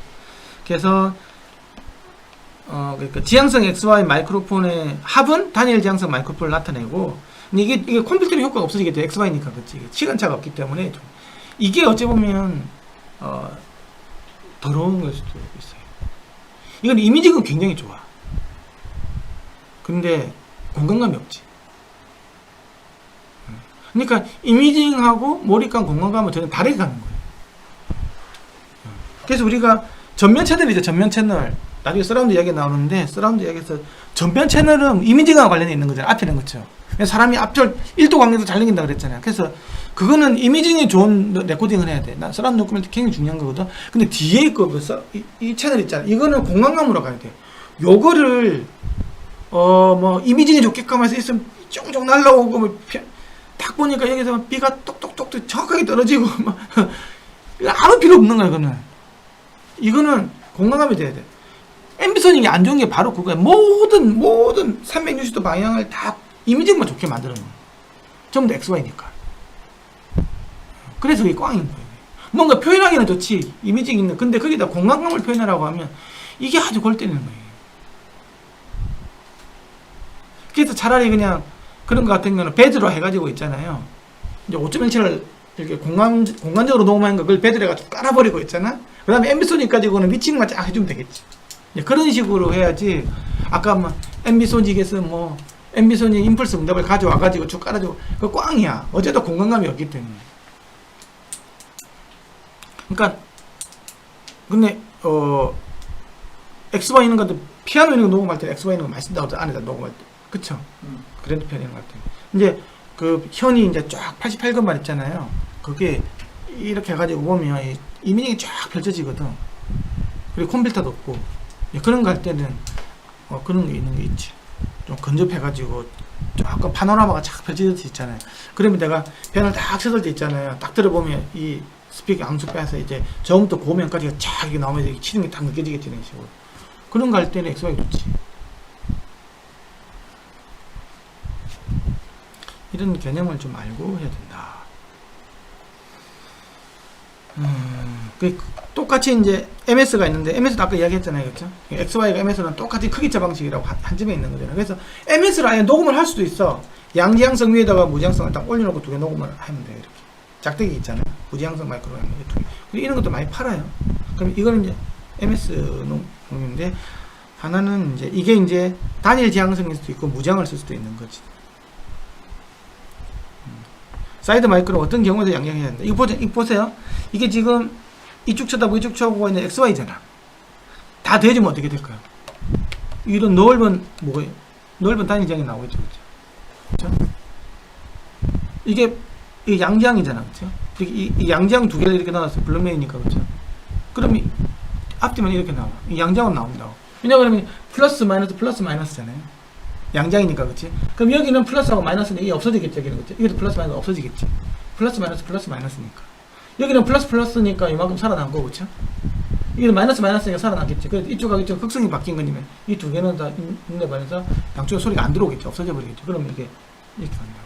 그래서 그러니까 지향성 XY 마이크로폰의 합은 단일 지향성 마이크로폰을 나타내고, 이게 컴퓨터의 효과가 없어지게 돼. XY니까 그렇지. 시간차가 없기 때문에 좀 이게 어찌 보면 더러운 걸 수도 있어요. 이건 이미지가 굉장히 좋아. 근데 공간감이 없지. 그러니까 이미징하고 몰입감, 공간감은 전혀 다르게 가는 거예요. 그래서 우리가 전면 채널이죠. 전면 채널. 나중에 서라운드 이야기 나오는데 서라운드 이야기에서 전면 채널은 이미징과 관련해 있는 거잖아요. 앞에 있는 거죠. 사람이 앞절 1도 광량도 잘 넘긴다 그랬잖아요. 그래서 그거는 이미징이 좋은 레코딩을 해야 돼. 난 서라운드 녹음할 때 굉장히 중요한 거거든. 근데 뒤에 거, 이 채널 있잖아. 이거는 공간감으로 가야 돼. 요거를 뭐 이미징이 좋게끔 해서 있으면 쫑쫑 날라오고 뭐 딱 보니까 여기서 비가 똑똑똑 정확하게 떨어지고 막 아무 필요 없는 거야. 이거는 공간감이 돼야 돼. 앰비소닉이 안 좋은 게 바로 그거야. 모든 360도 방향을 다 이미징만 좋게 만드는 거야. 전부 다 XY니까. 그래서 이게 꽝인 거예요. 뭔가 표현하기는 좋지. 이미징 있는. 근데 거기다 공간감을 표현하라고 하면 이게 아주 골 때리는 거예요. 그래서 차라리 그냥 그런 거 같은 경우는 베드로 해가지고 있잖아요. 이제 5.17을 이렇게 공간적으로 녹음한 거 그걸 베드로 해가지고 깔아버리고 있잖아. 그 다음에 앰비소닉 가지고는 미칭만 쫙 해주면 되겠지. 그런 식으로 해야지. 아까 뭐 앰비소닉에서 뭐 앰비소닉 임펄스 응답을 가져와가지고 쭉 깔아주고 그거 꽝이야. 어제도 공간감이 없기 때문에. 그러니까 근데 XY 있는 것도 피아노 있는 거 녹음할 때 XY 있는 거 많이 쓴다고 안에다 녹음할 때. 그쵸? 그랜드 편인 것 같아요. 이제 그 현이 이제 쫙 88건만 있잖아요. 그게 이렇게 해가지고 보면 이미징이 쫙 펼쳐지거든. 그리고 컴퓨터도 없고 그런 거 할 때는 그런 게 있는 게 있지. 좀 근접해가지고 조금 파노라마가 쫙 펼쳐질 수 있잖아요. 그러면 내가 펜을 딱 쳤을 때 있잖아요. 딱 들어보면 이 스피커 양수 빼서 이제 저음부터 고음까지가 쫙 이렇게 나오면서 치는 게 딱 느껴지겠지. 이런 식으로. 그런 거 할 때는 XY 좋지. 이런 개념을 좀 알고 해야 된다. 똑같이 이제 MS가 있는데 MS도 아까 이야기했잖아요, 그렇죠? XY가 MS는 똑같이 크기차 방식이라고 한 점에 있는 거잖아요. 그래서 MS를 아예 녹음을 할 수도 있어. 양지향성 위에다가 무지향성을 딱 올려놓고 두 개 녹음을 하면 돼요. 이렇게 작대기 있잖아요. 무지향성 마이크로 하면 두 개. 그리고 이런 것도 많이 팔아요. 그럼 이거는 이제 MS 녹음인데 하나는 이제 이게 이제 단일 지향성일 수도 있고 무지향을 쓸 수도 있는 거지. 사이드 마이크로 어떤 경우에도 양양해야 된다. 이거 보세요. 이게 지금 이쪽 쳐다보고 이쪽 쳐다보고 있는 XY잖아. 다 대주면 어떻게 될까요? 이런 넓은 뭐예요? 넓은 단위장이 나오겠죠, 그렇죠? 이게 양지향이잖아, 그렇죠? 이 양지향 두 개를 이렇게 나왔어요. 블랙맨이니까, 그렇죠? 그럼 앞뒤만 이렇게 나와. 이 양지향은 나온다고. 왜냐하면 플러스 마이너스잖아요. 양장이니까, 그치? 그럼 여기는 플러스하고 마이너스는 이게 없어지겠죠, 여기는, 그치? 여기도 플러스 마이너스 없어지겠지. 플러스 마이너스니까. 여기는 플러스니까 이만큼 살아난 거고, 그쵸? 여기는 마이너스니까 살아났겠지. 그래서 이쪽하고 이쪽 극성이 바뀐 거니면 이 두 개는 다 인내 반해서 양쪽에 소리가 안 들어오겠죠. 없어져 버리겠죠. 그러면 이게 이렇게 간다고.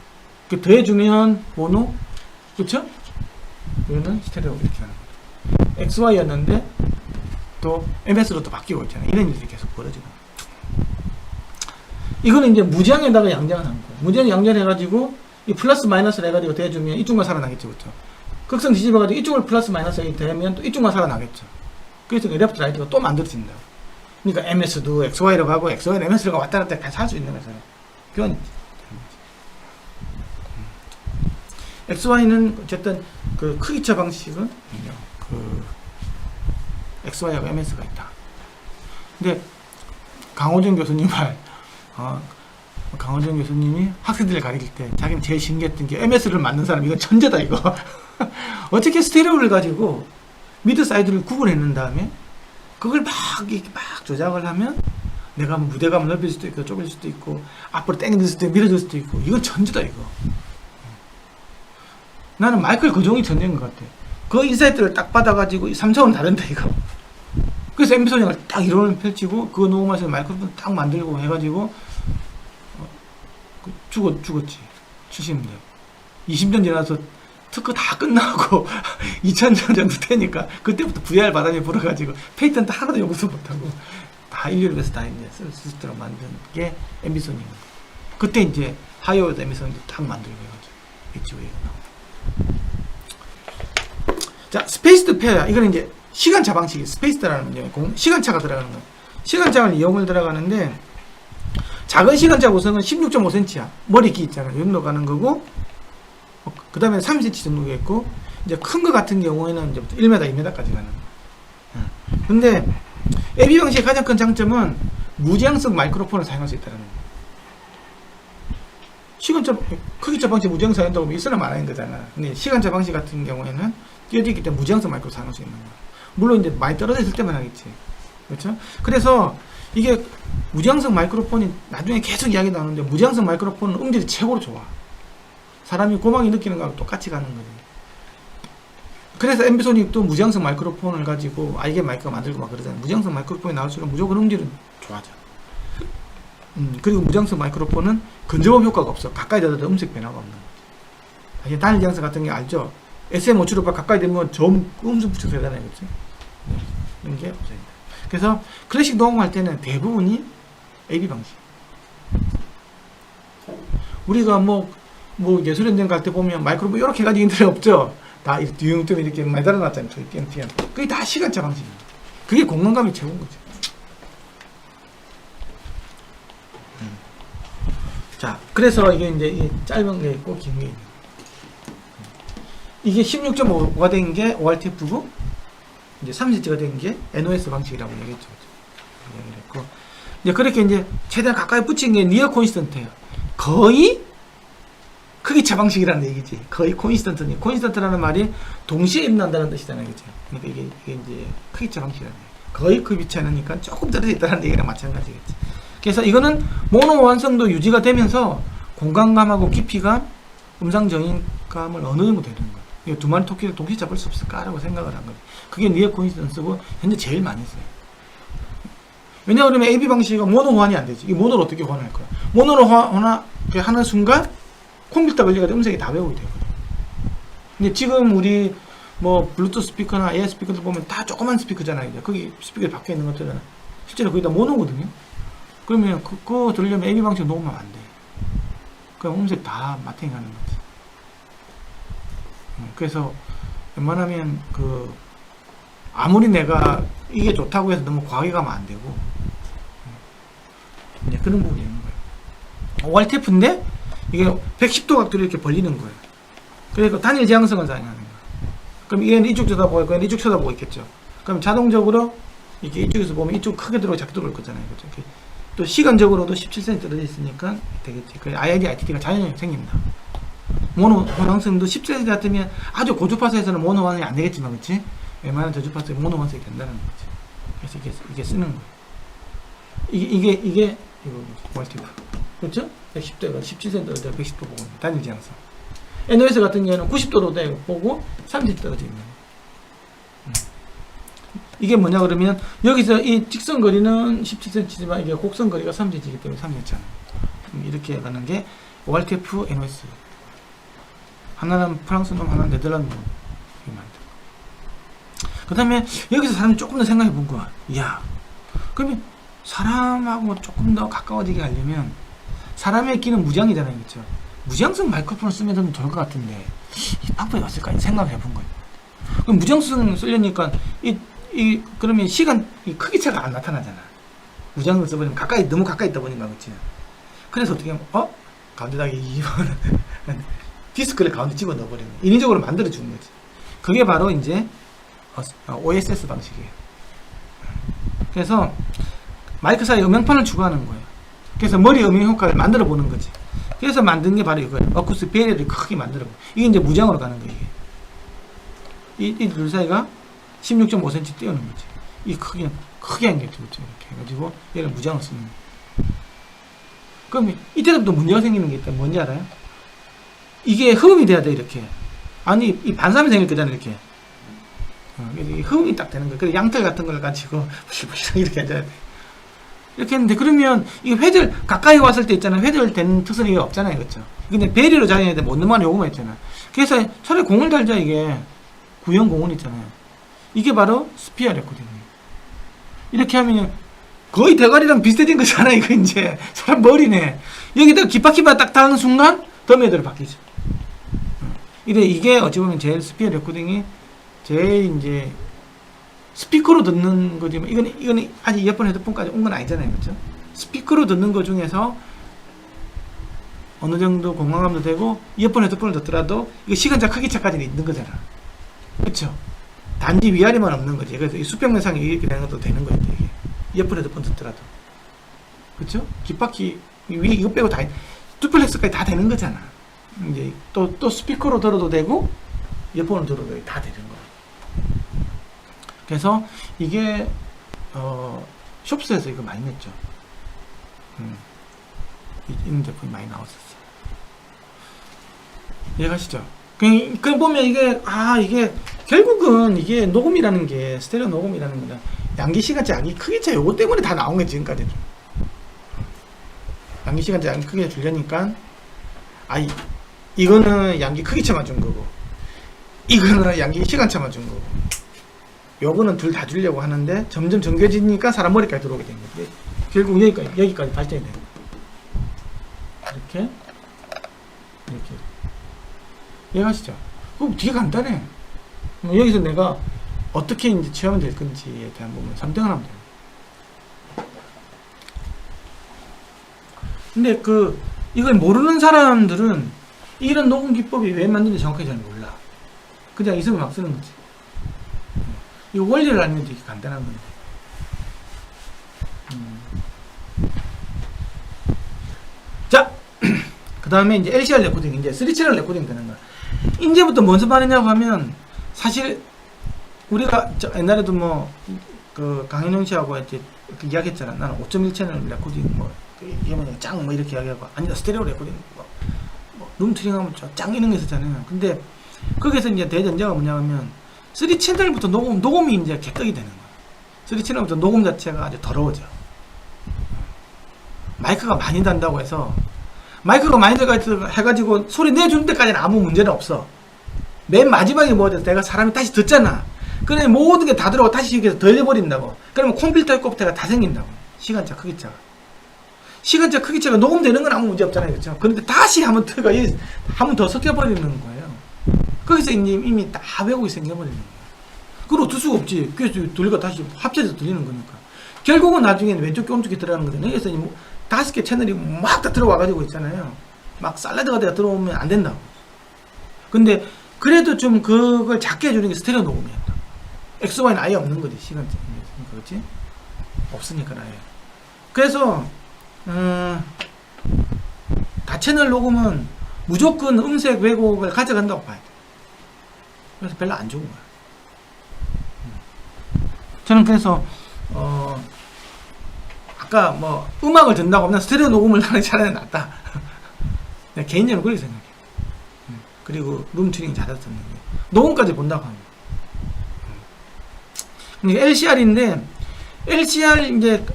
그 더해주면 모노, 그쵸? 이거는 스테레오 이렇게 하는 거죠. XY였는데 또 MS로 또 바뀌고 있잖아요. 이런 일이 계속 벌어지는 거예요. 이거는 이제 무지향에다가 양장을 하는 거예요. 무지향 양장해가지고 이 플러스 마이너스를 해가지고 대주면 이쪽만 살아나겠죠, 그렇죠? 극성 뒤집어가지고 이쪽을 플러스 마이너스에 대면 또 이쪽만 살아나겠죠. 그래서 레프트 라이트가 또 만들어진다. 그러니까 MS도 XY로 가고 XY는 MS로 가 왔다 갔다 같이 할 수 있는 거잖아요. 교환이지. XY는 어쨌든 그 크기차 방식은 그 XY하고 MS가 있다. 근데 강호정 교수님 강호정 교수님이 학생들을 가르칠 때 자기는 제일 신기했던 게 MS를 만든 사람 이건 천재다 이거. 어떻게 스테레오를 가지고 미드 사이드를 구분해놓은 다음에 그걸 이렇게 막 조작을 하면 내가 무대감을 넓힐 수도 있고 좁힐 수도 있고 앞으로 당길 수도 있고 밀어줄 수도 있고 이건 천재다 이거. 나는 마이클 거종이 천재인 것 같아. 그 인사이트를 딱 받아가지고 3차원 다른다 이거. 그래서 앰비소닉을 딱 이론을 펼치고 그거 녹음하셔서 마이크로폰 딱 만들고 해가지고 죽었지. 70년대 20년 지나서 특허 다 끝나고 2000년 정도 되니까 그때부터 VR 바람이 불어가지고 페이턴트 하나도 연구도 못하고 다 인류를 위해서 다 이제 쓸 수 있도록 만든 게 앰비소닉. 그때 이제 하이오드 앰비소닉도 딱 만들고 해가지고 HVA가 나오고. 자, 스페이스드 페어. 이거는 이제 시간차 방식이 스페이스드라는 게 시간차가 들어가는 거예요. 시간차를 이용을 들어가는데 작은 시간차 구성은 16.5cm야. 머리 기 있잖아요. 이 정도 가는 거고 그 다음에 30cm 정도가 있고, 이제 큰 거 같은 경우에는 이제 1m, 2m까지 가는 거. 근데 AV 방식의 가장 큰 장점은 무제한성 마이크로폰을 사용할 수 있다는 거예요. 시간차, 크기차 방식 무제한성 사용한다고 하면 있으나 말하는 거잖아. 근데 시간차 방식 같은 경우에는 띄어져 있기 때문에 무제한성 마이크로 사용할 수 있는 거야. 물론 이제 많이 떨어져 있을 때만 하겠지. 그렇죠? 그래서 이게 무제한성 마이크로폰이 나중에 계속 이야기 나오는데, 무제한성 마이크로폰은 음질이 최고로 좋아. 사람이 고막이 느끼는 거하고 똑같이 가는 거지. 그래서 엠비소닉도 무제한성 마이크로폰을 가지고 이게 마이크가 만들고 막 그러잖아요. 무제한성 마이크로폰이 나올수록 무조건 음질은 좋아져. 그리고 무제한성 마이크로폰은 근접음 효과가 없어. 가까이 대도 음색 변화가 없는 거지. 단일 지향성 같은 게 알죠? SM575바 가까이 되면 음성 붙여서 해야 되잖아요. 그치? 이런 게 없어요. 그래서 클래식 녹음할 때는 대부분이 AV 방식. 우리가 뭐 예술현장 갈 때 보면 마이크로폰 이렇게 가지고 있는 데 없죠? 다 뒤뚱 이렇게 많이 달아놨잖아요. 띄엄띄엄. 그게 다 시간차 방식이에요. 그게 공간감이 최고인 거죠. 자, 그래서 이게 이제 이 짧은 게 있고 긴 게 있는. 이게 16.5가 된 게 ORTF고, 이제 30Hz가 된 게 NOS 방식이라고 얘기했죠. 얘기를 했고, 이제 그렇게 이제 최대한 가까이 붙인 게 니어 콘스턴트예요. 거의 크기차 방식이라는 얘기지. 거의 콘스턴트니. 콘스턴트라는 말이 동시에 일어난다는 뜻이잖아요. 그죠? 그러니까 이게 이제 크기차 방식이라는 얘기. 거의 크기차 않으니까 조금 떨어져 있다는 얘기랑 마찬가지겠지. 그래서 이거는 모노 완성도 유지가 되면서 공간감하고 깊이감, 음상 정인감을 어느 정도 되는 거예요. 이 두 마리 토끼를 동시에 잡을 수 없을까라고 생각을 한 거예요. 그게 니어 콘시던스고 현재 제일 많이 써요. 왜냐하면 AV 방식은 모노 호환이 안 되지. 이 모노를 어떻게 호환할 거야? 모노로 하는 순간 컴퓨터 걸려가지고 음색이 다 외우게 되거든. 근데 지금 우리 뭐 블루투스 스피커나 에어 스피커들 보면 다 조그만 스피커잖아요. 이제 거기 스피커에 박혀 있는 것들은 실제로 거의 다 모노거든요. 그러면 그거 들으려면 AV 방식 녹음하면 안 돼. 그럼 음색 다 마탱이 가는 거지. 그래서 웬만하면 아무리 내가 이게 좋다고 해서 너무 과하게 가면 안 되고, 이제 그런 부분이 있는 거예요. ORTF인데 이게 110도 각도로 이렇게 벌리는 거예요. 그러니까 단일 지향성을 사용하는 거예요. 그럼 얘는 이쪽 쳐다보고 얘는 이쪽 쳐다보고 있겠죠. 그럼 자동적으로 이렇게 이쪽에서 보면 이쪽 크게 들어오고 작게 들어올 거잖아요. 그렇죠? 또 시간적으로도 17cm 떨어져 있으니까 되겠지. 그 IID, ITT가 자연히 생깁니다. 모노 호환성도 10cm 같으면 아주 고주파수에서는 모노 호환이 안 되겠지만, 그렇지? 웬만한 저주파수에 모노 호환성이 된다는 거지. 그래서 이게 쓰는 거예요. 이게 ORTF. 그렇죠? 110도가 17cm 떨어져 110도 보고 단일 지향성. NOS 같은 경우는 90도로 보고 30도 떨어져 있는 거예요. 이게 뭐냐 그러면 여기서 이 직선 거리는 17cm지만 이게 곡선 거리가 30cm이기 때문에 30cm. 이렇게 가는 게 ORTF, NOS. 하나는 프랑스 놈, 하나는 네덜란드 놈. 그 다음에 여기서 사람이 조금 더 생각해 본 거야. 이야, 그러면 사람하고 조금 더 가까워지게 하려면 사람의 귀는 무제한이잖아요. 그렇죠? 무제한성 마이크로폰을 쓰면 좀 좋을 것 같은데 이 방법이 없을까 생각을 해본 거예요. 그럼 무제한성 쓰려니까 그러면 이 크기 차가 안 나타나잖아. 무제한성 써버리면 너무 가까이 있다 보니까. 그렇지? 그래서 어떻게 하면 가운데다가 이거는 디스크를 가운데 집어 넣어버리는, 인위적으로 만들어 주는 거지. 그게 바로 이제 OSS 방식이에요. 그래서 마이크 사이에 음영판을 추가하는 거예요. 그래서 머리 음영 효과를 만들어 보는 거지. 그래서 만든 게 바로 이거예요. 어쿠스 베리어를 크게 만들어 보고, 이게 이제 무제한으로 가는 거예요. 이 둘 사이가 16.5cm 띄우는 거지. 이 크게 한게 되겠죠. 이렇게 해가지고 얘를 무제한으로 쓰는 거예요. 그럼 이때부터 문제가 생기는 게 있다. 뭔지 알아요? 이게 흡음이 돼야 돼. 이렇게 이 반사음이 생길 거잖아. 이렇게 흡음이 딱 되는 거예요. 그래서 양털 같은 걸 가지고 부실부실 이렇게 앉아야 돼. 이렇게 했는데, 그러면 이 회절 가까이 왔을 때 있잖아요. 회절되는 특성이 없잖아요. 그렇죠? 근데 배리로 작용해야 돼. 못 넘어가는 요구만 있잖아. 그래서 차라리 공을 달자. 이게 구형 공은 있잖아요. 이게 바로 스피어 레코딩이에요. 이렇게 하면 거의 대가리랑 비슷해진 거잖아. 이거 이제 사람 머리네. 여기다가 깃바퀴만 딱 닿는 순간 더미에대로 바뀌죠. 이게 어찌 보면 제일 스피어 레코딩이 제일 이제 스피커로 듣는 거지만, 이거는 아직 이어폰 헤드폰까지 온 건 아니잖아요. 그렇죠? 스피커로 듣는 거 중에서 어느 정도 공간감도 되고 이어폰 헤드폰을 듣더라도 이거 시간차 크기차까지는 있는 거잖아. 그쵸? 단지 위아래만 없는 거지. 그래서 이 수평면상이 이렇게 되는 것도 되는 거예요. 이게 이어폰 헤드폰 듣더라도. 그쵸? 귓바퀴 위에 이거 빼고 다 듀플렉스까지 다 되는 거잖아. 이제 또 스피커로 들어도 되고 이어폰으로 들어도 다 되는 거야. 그래서 이게 숍스에서 이거 많이 냈죠. 이런 제품이 많이 나왔었어. 이해가시죠? 그 보면 이게 결국은 이게 녹음이라는 게 스테레오 녹음이라는 거는 양기 시간차 양기 크기 차 요거 때문에 다 나온 거지 지금까지는. 양기 시간차 양기 크기를 줄려니까 이거는 양기 크기 차만 준 거고 이거는 양기 시간차만 준 거고 요거는 둘 다 주려고 하는데 점점 정겨지니까 사람 머리까지 들어오게 된 거지. 결국 여기까지 발전이 되는 거야. 이렇게 이해가시죠? 그럼 되게 간단해. 여기서 내가 어떻게 이제 체험이 될 건지에 대한 부분 선택을 하면 돼요. 근데 이걸 모르는 사람들은 이런 녹음 기법이 왜 만드는지 정확하게 잘 몰라. 그냥 있으면 막 쓰는 거지. 이 원리를 알면 되게 간단한 건데. 자, 그 다음에 이제 LCR 레코딩, 이제 3채널 레코딩 되는 거야. 이제부터 뭔 말이냐고 하면, 사실, 우리가 옛날에도 강현영 씨하고 이제 이야기했잖아. 나는 5.1채널 레코딩, 이게 뭐냐, 짱, 이렇게 이야기하고, 아니다, 스테레오 레코딩, 룸트링 하면 짱 이런 거 있었잖아요. 근데, 거기서 이제 대전제가 뭐냐면, 3채널부터 녹음이 이제 개떡이 되는 거야. 3채널부터 녹음 자체가 아주 더러워져. 마이크가 많이 단다고 해서, 마이크가 많이 해가지고 소리 내주는 데까지는 아무 문제는 없어. 맨 마지막에 내가 사람이 다시 듣잖아. 그래 모든 게 다 들어가고 다시 여기서 덜려버린다고. 그러면 컴퓨터의 꼽태가 다 생긴다고. 시간차 크기차가. 시간차 크기차가 녹음되는 건 아무 문제 없잖아요. 그렇죠? 그런데 다시 한번 한번 더 섞여버리는 거예요. 거기서 이미 다 외국이 생겨버리는 거예요. 그걸 어쩔 수가 없지. 그래서 둘리가 다시 합쳐서 들리는 거니까. 결국은 나중에는 왼쪽 오른쪽에 들어가는 거잖아요. 여기서 5개 채널이 막 다 들어와가지고 있잖아요. 막 살라드가 돼가 들어오면 안 된다고. 근데 그래도 좀 그걸 작게 해주는 게 스테레오 녹음이야. XY는 아예 없는 거지. 시간대. 그렇지? 없으니까 아예. 그래서 다채널 녹음은 무조건 음색 왜곡을 가져간다고 봐야 돼. 그래서 별로 안 좋은 거야. 저는 그래서 아까 음악을 듣는다고 하면 스테레오 녹음을 하는 게 차라리 낫다. 개인적으로 그렇게 생각해. 그리고 룸튜닝 잘해서 듣는 게 녹음까지 본다고 합니다. LCR인데 LCR 이제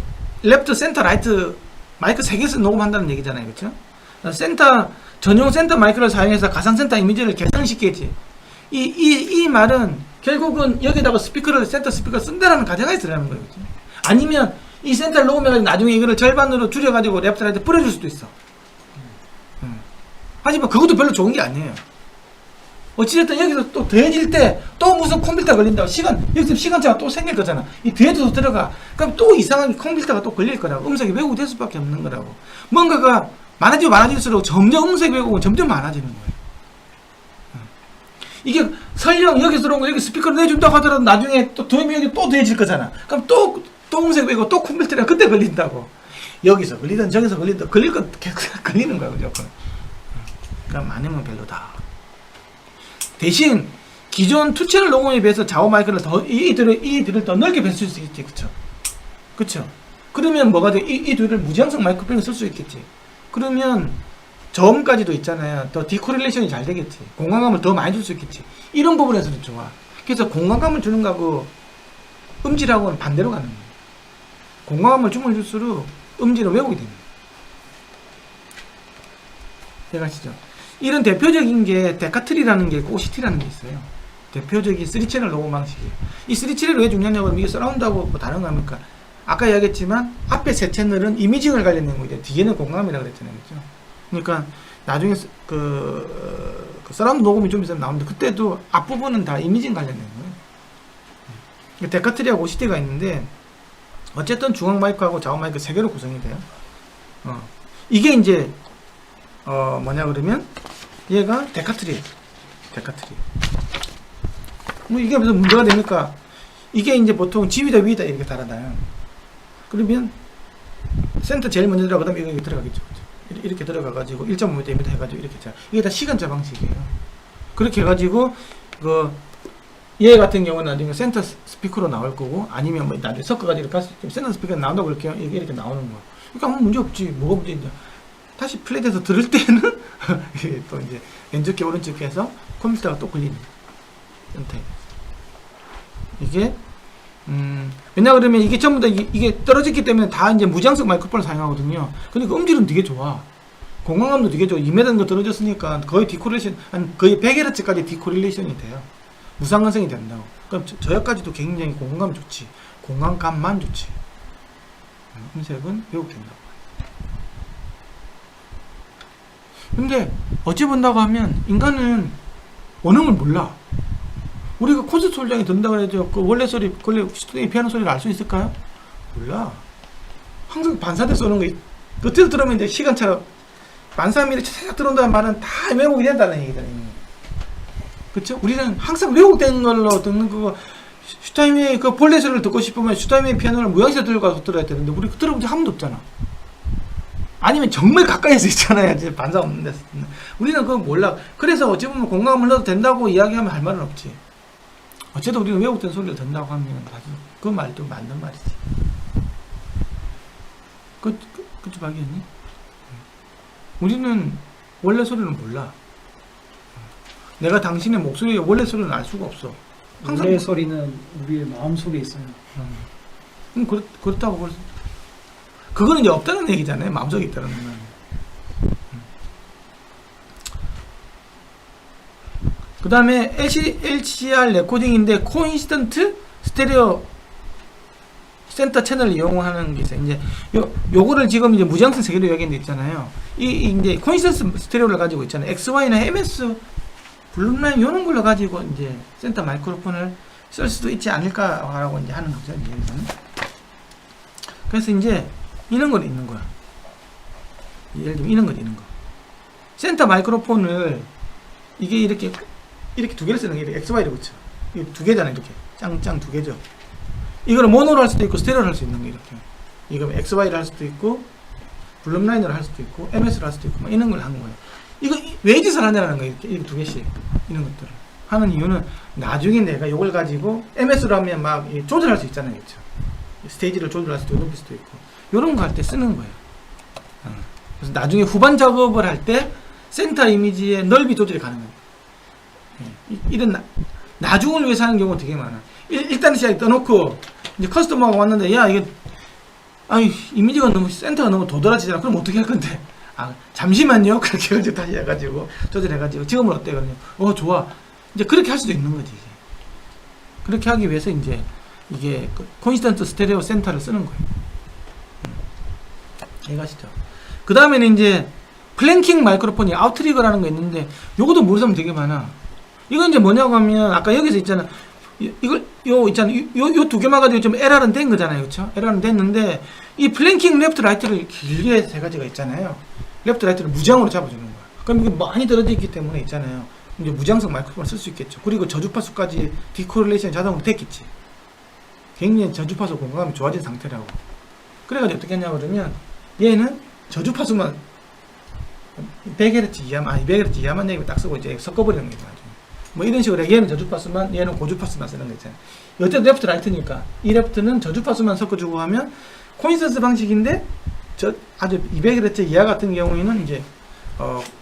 레프트, 센터, 라이트 마이크 3개에서 녹음한다는 얘기잖아요. 그렇죠? 센터 전용 센터 마이크를 사용해서 가상 센터 이미지를 개선시키겠지. 이 말은 결국은 여기다가 스피커를 센터 스피커 쓴다라는 가정하에 들어가는 거예요. 그렇죠? 아니면 이 센터를 녹음해가지고 나중에 이거를 절반으로 줄여가지고 레프트, 라이트 뿌려줄 수도 있어. 하지만 그것도 별로 좋은 게 아니에요. 어찌됐든 여기서 또 더해질 때 또 무슨 컴퓨터 걸린다고 여기서 시간차가 또 생길 거잖아. 이 뒤에도 들어가. 그럼 또 이상하게 컴퓨터가 또 걸릴 거라고. 음색이 왜곡될 수밖에 없는 거라고. 뭔가가 많아질수록 점점 음색 왜곡은 점점 많아지는 거예요. 이게 설령 여기서 들어온 거 여기 스피커를 내준다고 하더라도 나중에 또 더하면 여기 또 더해질 거잖아. 그럼 또 음색 왜곡 또 컴퓨터가 그때 걸린다고. 여기서 걸리든 저기서 걸리든 걸릴 거 계속 걸리는 거야. 그죠? 그러니까 많으면 별로다. 대신 기존 2채널 녹음에 비해서 좌우 마이크를 이들을 더 넓게 펼칠 수 있겠지. 그쵸? 그러면 뭐가 돼? 이 둘을 무지향성 마이크로폰을 쓸 수 있겠지. 그러면 저음까지도 있잖아요. 더 디코릴레이션이 잘 되겠지. 공간감을 더 많이 줄 수 있겠지. 이런 부분에서는 좋아. 그래서 공간감을 주는 거하고 음질하고는 반대로 가는 거예요. 공간감을 주면 줄수록 음질은 왜곡이 됩니다. 이해가시죠? 이런 대표적인 게 데카트리라는 게 있고 OCT라는 게 있어요. 대표적인 3채널 녹음 방식이에요. 이 3채널이 왜 중요하냐고 하면 이게 서라운드하고 다른 거 합니까? 아까 이야기했지만 앞에 3채널은 이미징을 관련된 거고 뒤에는 공감이라고 그랬잖아요. 그렇죠? 그러니까 나중에 그 서라운드 녹음이 좀 있으면 나오는데 그때도 앞부분은 다 이미징 관련된 거예요. 데카트리하고 OCT가 있는데 어쨌든 중앙 마이크하고 좌우 마이크 3개로 구성이 돼요. 이게 이제 뭐냐 그러면 얘가 데카트리. 뭐 이게 무슨 문제가 됩니까? 이게 이제 보통 지위다 위다 이렇게 달아나요. 그러면 센터 제일 먼저 들어가 그다음에 이렇게 들어가겠죠. 그렇죠? 이렇게 들어가가지고 1.5m 해가지고 이렇게 자. 이게 다 시간차 방식이에요. 그렇게 해가지고 얘 같은 경우는 나중에 센터 스피커로 나올 거고 아니면 뭐 나중에 섞어가지고 센터 스피커 나온다고 이렇게 나오는 거. 그러니까 아무 문제 없지. 뭐가 문제인지. 다시 플레이돼서 들을 때는 또 이제 왼쪽 께 오른쪽 해서 컴퓨터가 또 걸리는 상태. 이게 왜냐 그러면 이게 전부 다 이게 떨어졌기 때문에 다 이제 무장성 마이크로폰을 사용하거든요. 그러니까 음질은 되게 좋아. 공간감도 되게 좋아. 2m 거 떨어졌으니까 거의 디코릴레이션 한 거의 100Hz까지 디코릴레이션이 돼요. 무상관성이 된다고. 그럼 저역까지도 굉장히 공간감 좋지. 공간감만 좋지. 음색은 왜곡된다고. 근데 어찌 본다고 하면 인간은 원음을 몰라. 우리가 콘서트 홀장에 든다고 해도 그 원래 스튜디오 피아노 소리를 알 수 있을까요? 몰라. 항상 반사돼 쏘는 거 끝에서 들으면 이제 시간차로 반사미를 살짝 들어온다는 말은 다 왜곡이 된다는 얘기잖아요. 그쵸? 우리는 항상 왜곡된 걸로 듣는 그거 슈타인웨이 그 본래 소리를 듣고 싶으면 슈타인웨이 피아노를 무향시에 들고 가서 들어야 되는데 우리 들어본 적 한 번도 없잖아. 아니면 정말 가까이서 있잖아요. 이제 반사 없는 데서. 우리는 그거 몰라. 그래서 어찌 보면 공감을 넣어도 된다고 이야기하면 할 말은 없지. 어쨌든 우리는 왜곡된 소리를 듣는다고 하면 사실 그 말도 맞는 말이지. 그치 박이었니? 우리는 원래 소리는 몰라. 내가 당신의 목소리의 원래 소리는 알 수가 없어. 항상 원래 소리는 우리의 마음 속에 있어요. 그렇다고 볼 수. 그거는 이제 없다는 얘기잖아요. 마음속에 있다는 건. 그 다음에 LCR 레코딩인데 코인시던트 스테레오 센터 채널을 이용하는 게 있어요. 이제 요거를 지금 이제 무장성 세계로 여기에 있잖아요. 이제 코인시던트 스테레오를 가지고 있잖아요. XY나 MS 블룸라인 이런 걸로 가지고 이제 센터 마이크로폰을 쓸 수도 있지 않을까라고 이제 하는 거죠. 여기서는. 그래서 이제 이런 건 있는 거야. 예를 들면 이런 건 있는 거. 센터 마이크로폰을 이게 이렇게 두 개를 쓰는 게 이렇게 XY로 그쵸. 이게 두 개잖아요. 이렇게 짱짱 두 개죠. 이거를 모노로 할 수도 있고 스테레오로 할 수 있는 게 이렇게. 이거 XY로 할 수도 있고 블룸라인으로 할 수도 있고 MS로 할 수도 있고 막 이런 걸 하는 거예요. 이거 왜 짓을 하냐는 거예요. 이렇게 두 개씩 이런 것들을 하는 이유는 나중에 내가 이걸 가지고 MS로 하면 막 조절할 수 있잖아요. 그쵸. 스테이지를 조절할 수도 있고 높일 수도 있고 이런 거 할 때 쓰는 거예요. 그래서 나중에 후반 작업을 할 때 센터 이미지의 넓이 조절이 가능합니다. 이런 나중을 위해서 하는 경우가 되게 많아. 일단 시작에 떠놓고 이제 커스터머가 왔는데 야 이게 이미지가 너무 센터가 너무 도드라지잖아. 그럼 어떻게 할 건데? 잠시만요. 그렇게 해가지고 다시 해가지고 조절해가지고 지금은 어때? 그러냐? 좋아. 이제 그렇게 할 수도 있는 거지. 이제. 그렇게 하기 위해서 이제 이게 콘시던트 스테레오 센터를 쓰는 거예요. 이해가시죠? 그 다음에는 이제 플랭킹 마이크로폰이 아웃트리거라는 거 있는데 요것도 모르는 되게 많아. 이건 이제 뭐냐고 하면 아까 여기서 있잖아. 요 두 개만 가지고 좀 LR은 된 거잖아요. 그쵸? LR은 됐는데 이 플랭킹 레프트 라이트를 길게 세 가지가 있잖아요. 레프트 라이트를 무장으로 잡아주는 거야. 그럼 이게 많이 떨어져 있기 때문에 있잖아요. 이제 무장성 마이크로폰을 쓸 수 있겠죠. 그리고 저주파수까지 디코릴레이션이 자동으로 됐겠지. 굉장히 저주파수 공감이 좋아진 상태라고. 그래가지고 어떻게 했냐고 그러면 얘는 저주파수만 100Hz 이하만 200Hz 이하만 얘기를 딱 쓰고 이제 섞어버리는 거죠. 뭐 이런 식으로 얘는 저주파수만 얘는 고주파수만 쓰는 거 있잖아요. 어쨌든 레프트 라이트니까 이 레프트는 저주파수만 섞어주고 하면 코인센스 방식인데 아주 200Hz 이하 같은 경우에는 이제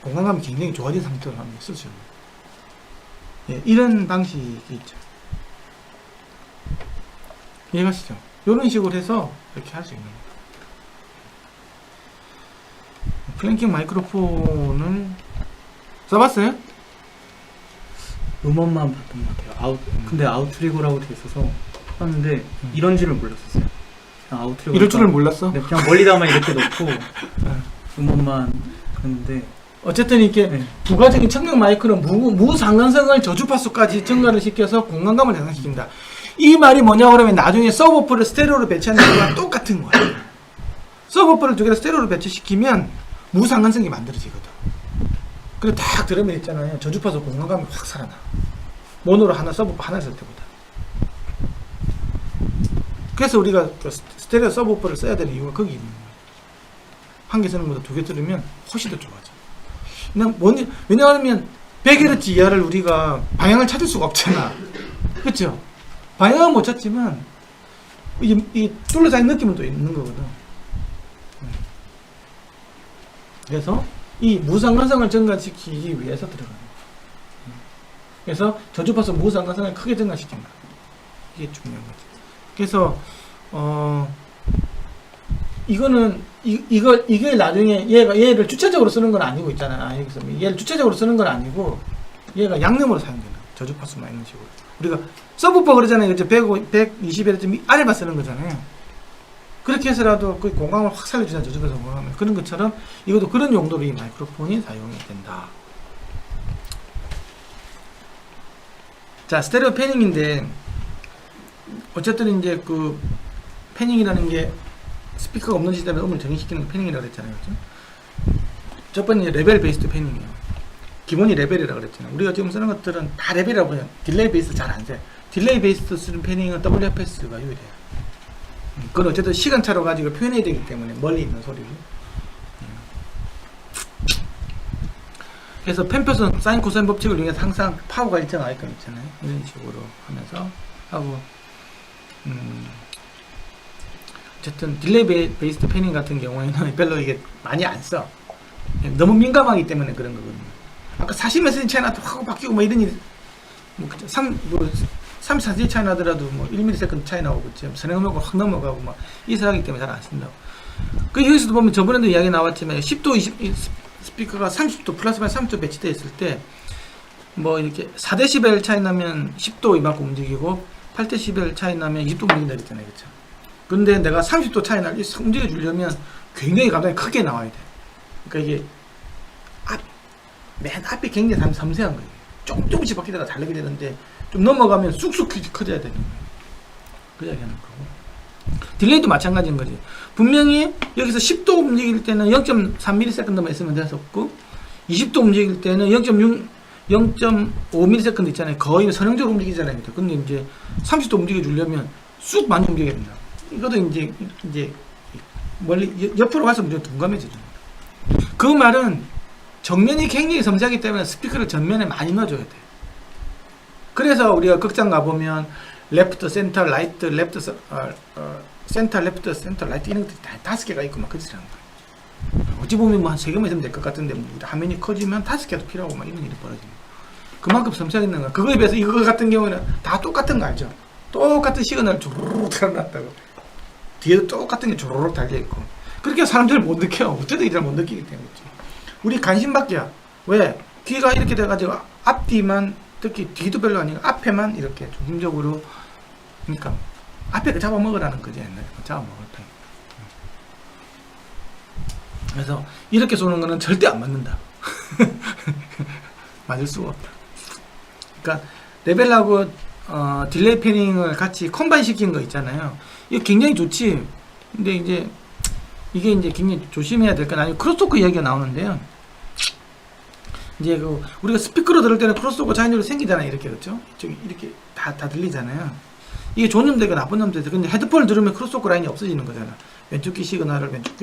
공간감이 굉장히 좋아진 상태로 하면 쓸 수 있는 거예요. 이런 방식이 있죠. 이해가시죠? 이런 식으로 해서 이렇게 할 수 있는 거예요. 플랭킹 마이크로폰을 써봤어요? 음원만 봤던 것 같아요. 근데 아웃트리거라고 돼 있어서 봤는데 이런 줄을 몰랐었어요. 그냥 아웃트리거 이럴 줄을 몰랐어? 네, 그냥 멀리다만 이렇게 놓고 음원만 그랬는데 어쨌든 이렇게 부가적인 청력 마이크는 무상관성을 저주파수까지 증가를 시켜서 공간감을 향상시킨다. 이 말이 뭐냐고 그러면 나중에 서브워퍼를 스테레오로 배치하는 거랑 똑같은 거야. 서브워퍼를 두 개를 스테레오로 배치시키면 무상관성이 만들어지거든. 그리고 딱 들으면 있잖아요. 저주파수 공간감이 확 살아나. 모노로 하나 서브우퍼 하나 쓸 때보다. 그래서 우리가 그 스테레오 서브우퍼를 써야 되는 이유가 거기 있는 거예요. 한 개 쓰는 것보다 두 개 들으면 훨씬 더 좋아져. 그냥 왜냐하면 100Hz 이하를 우리가 방향을 찾을 수가 없잖아. 그렇죠? 방향은 못 찾지만 이 둘러싸인 느낌은 또 있는 거거든. 그래서 이 무상관성을 증가시키기 위해서 들어가는 거예요. 그래서 저주파수 무상관성을 크게 증가시킨다. 이게 중요한 거죠. 그래서 이게 나중에 얘를 주체적으로 쓰는 건 아니고 있잖아. 여기서 얘를 주체적으로 쓰는 건 아니고 얘가 양념으로 사용되는 거야. 저주파수만 이런 식으로. 우리가 서브우퍼 그러잖아요. 120Hz 아래만 쓰는 거잖아요. 그렇게 해서라도 그 공간을 확 살려주잖아요. 저주파수 공간을. 그런 것처럼 이것도 그런 용도로 이 마이크로폰이 사용이 된다. 자, 스테레오 패닝인데 어쨌든 이제 그 패닝이라는 게 스피커가 없는 시대에 음을 정의시키는 게 패닝이라고 그랬잖아요. 그렇죠? 첫 번째 레벨 베이스드 패닝이에요. 기본이 레벨이라고 그랬잖아요. 우리가 지금 쓰는 것들은 다 레벨이라고 해요. 딜레이 베이스 잘 안 돼. 딜레이 베이스드 쓰는 패닝은 WFS가 유일해요. 그건 어쨌든 시간차로 가지고 표현해야 되기 때문에 멀리 있는 소리를. 그래서 펜표선 사인 코사인 법칙을 이용해서 항상 파워가 일정하게끔 있잖아요. 이런 식으로 하면서 하고 어쨌든 딜레이 베이스드 패닝 같은 경우에는 별로 이게 많이 안 써. 너무 민감하기 때문에 그런 거거든요. 아까 40ms 차이 나도 확 바뀌고 뭐 이런 일이 34cm 차이 나더라도 뭐 1ms 차이 나오고 선행음역을 확 넘어가고 막 이상하기 때문에 잘 안 쓴다고. 그 여기서도 보면 저번에도 이야기 나왔지만 10도 20 스피커가 30도 플러스 마이너스 30도 배치되어 있을 때 뭐 이렇게 4dB 차이 나면 10도 이만큼 움직이고 8dB 차이 나면 20도 움직인다 그랬잖아요. 그렇죠? 근데 내가 30도 차이 날 움직여 주려면 굉장히 감당이 크게 나와야 돼. 그러니까 이게 맨 앞에 굉장히 섬세한 거예요. 조금씩 바뀌다가 다르게 되는데 좀 넘어가면 쑥쑥 커져야 되는 거예요. 그 이야기 하는 거고. 딜레이도 마찬가지인 거지. 분명히 여기서 10도 움직일 때는 0.3ms만 있으면 됐었고 20도 움직일 때는 0.5ms 있잖아요. 거의 선형적으로 움직이잖아요. 근데 이제 30도 움직여 주려면 쑥 많이 움직여야 된다. 이것도 이제 멀리 옆으로 가서 무조건 둔감해지죠. 그 말은 정면이 굉장히 섬세하기 때문에 스피커를 전면에 많이 넣어줘야 돼. 그래서 우리가 극장 가보면 레프트, 센터, 라이트, 레프트, 센터, 레프트, 센터, 라이트 이런 것들이 다 5개가 있고 막 그렇지라는 거예요. 어찌 보면 뭐 한 3개만 있으면 될 것 같은데 뭐 화면이 커지면 5개도 필요하고 막 이런 일이 벌어집니다. 그만큼 섬세하게 있는 거야. 그거에 비해서 이거 같은 경우에는 다 똑같은 거 알죠? 똑같은 시그널 주르륵 달아놨다고. 뒤에도 똑같은 게 주르륵 달려있고. 그렇게 사람들이 못 느껴. 어쩌다 이들 못 느끼기 때문이지. 우리 관심밖이야. 왜? 귀가 이렇게 돼가지고 앞뒤만 특히 뒤도 별로 아니고 앞에만 이렇게 중심적으로 그러니까 앞에 잡아먹으라는 거지. 옛날에 잡아먹었다. 그래서 이렇게 쏘는 거는 절대 안 맞는다. 맞을 수가 없다. 그러니까 레벨하고 딜레이 패닝을 같이 컴바인 시킨 거 있잖아요. 이거 굉장히 좋지. 근데 이제 이게 이제 굉장히 조심해야 될 건 아니고 크로스토크 이야기가 나오는데요. 이제 그 우리가 스피커로 들을 때는 크로스오버 자연적으로 생기잖아요. 이렇게 그렇죠? 이쪽이 이렇게 다 들리잖아요. 이게 좋은 점도 있고 나쁜 점도 있어. 근데 헤드폰을 들으면 크로스오버 라인이 없어지는 거잖아. 왼쪽 귀 시그널을 왼쪽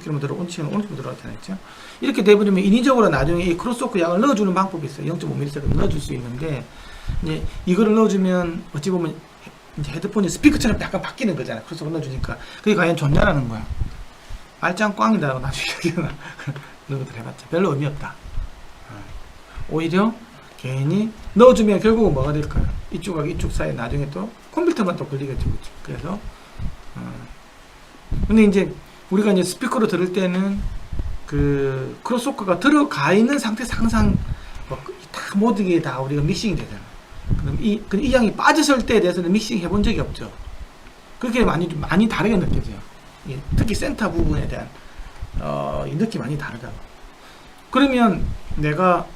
귀로만 들어 오른쪽으로 오른쪽으로 들어왔잖아요. 그렇죠? 이렇게 돼버리면 인위적으로 나중에 이 크로스오버 양을 넣어주는 방법이 있어요. 0.5mm 넣어줄 수 있는데 이제 이거를 넣어주면 어찌 보면 이제 헤드폰이 스피커처럼 약간 바뀌는 거잖아. 크로스오버 넣어주니까 그게 과연 좋냐라는 거야. 말짱 꽝이다. 나중에 얘기하나 그런 것들 해봤자 별로 의미 없다. 오히려 괜히 넣어주면 결국은 뭐가 될까요? 이쪽하고 이쪽 사이에 나중에 또 컴퓨터만 또 걸리겠죠. 그래서 근데 이제 우리가 이제 스피커로 들을 때는 그 크로스오버가 들어가 있는 상태에서 항상 다 모든 게 다 우리가 믹싱이 되잖아. 그럼 이 양이 빠졌을 때에 대해서는 믹싱 해본 적이 없죠. 그렇게 많이 다르게 느껴져요. 특히 센터 부분에 대한 이 느낌이 많이 다르다고. 그러면 내가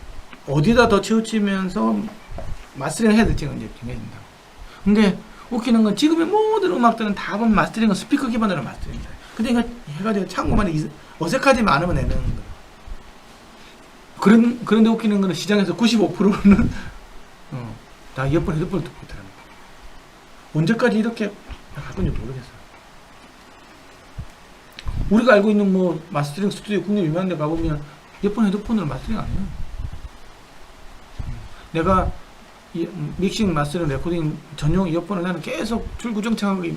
어디다 더 치우치면서 마스터링을 해야 될지가 이제 정해진다. 근데 웃기는 건 지금의 모든 음악들은 다 보면 마스터링은 스피커 기반으로 마스터링이다. 근데 이거 해가지고 참고만 어색하지만 않으면 내는 거야. 그런데 웃기는 거는 시장에서 95%는 다 이어폰, 헤드폰을 듣고 있더라는 거예요. 언제까지 이렇게 갈 건지 모르겠어요. 우리가 알고 있는 뭐 마스터링 스튜디오 국내 유명한 데 가보면 이어폰, 헤드폰으로 마스터링 안 해요. 내가 믹싱, 마스터링, 레코딩 전용 이어폰을 나는 계속 줄구정창하게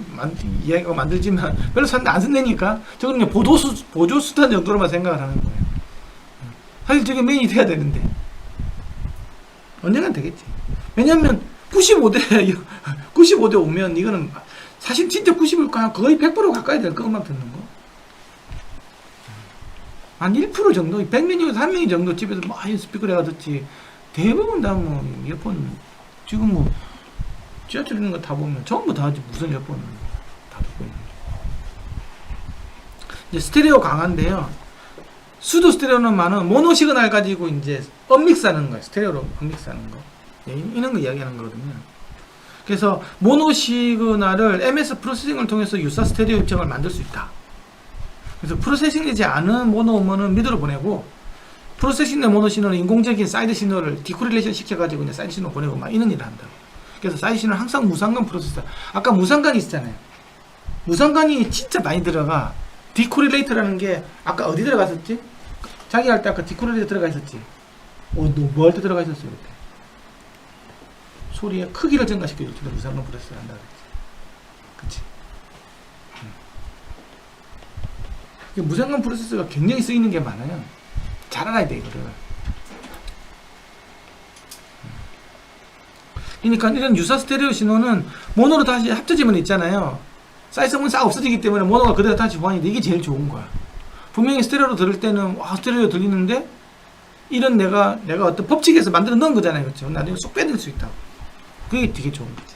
이야기하고 만들지만 별로 안 쓴다니까. 저거는 그냥 보조 수단 정도로만 생각을 하는 거예요. 사실 저게 메인이 돼야 되는데 언젠간 되겠지. 왜냐면 95대 오면 이거는 사실 진짜 90일 거의 100% 가까이 될 거 음악 듣는 거. 한 1% 정도, 100명 중에서 1명이 정도 집에서 뭐 스피커를 해가 듣지. 대부분 다 뭐 이어폰, 지금 뭐 지하철 있는 거 다 보면 전부 다 무슨 이어폰을 다 듣고 있는 거죠. 이제 스테레오 강한데요. 수도 스테레오는 많은 모노 시그널 가지고 이제 언믹스하는 거예요. 스테레오로 언믹스하는 거. 이런 거 이야기하는 거거든요. 그래서 모노 시그널을 MS 프로세싱을 통해서 유사 스테레오 입장을 만들 수 있다. 그래서 프로세싱 되지 않은 모노 음원은 미드로 보내고, 프로세싱된 모노 신호는 인공적인 사이드 신호를 디코릴레이션 시켜가지고 이제 사이드 신호 보내고 막 이런 일을 한다. 그래서 사이드 신호는 항상 무상관 프로세서. 아까 무상관이 있었잖아요. 무상관이 진짜 많이 들어가. 디코릴레이터라는 게 아까 어디 들어갔었지? 자기 할 때 아까 디코릴레이터 들어가 있었지? 너 뭐 할 때 들어가 있었어요 그때? 소리의 크기를 증가시켜줄 때 무상관 프로세서를 한다 그랬지. 그치? 무상관 프로세서가 굉장히 쓰이는 게 많아요. 잘 알아야 돼 이거를. 그러니까 이런 유사 스테레오 신호는 모노로 다시 합쳐지면 있잖아요. 사이즈는 싹 없어지기 때문에 모노가 그대로 다시 보완이 돼. 이게 제일 좋은 거야. 분명히 스테레오로 들을 때는 와 스테레오 들리는데 이런 내가 어떤 법칙에서 만들어 넣은 거잖아요. 그렇죠? 나중에 쏙 빼낼 수 있다고. 그게 되게 좋은 거지.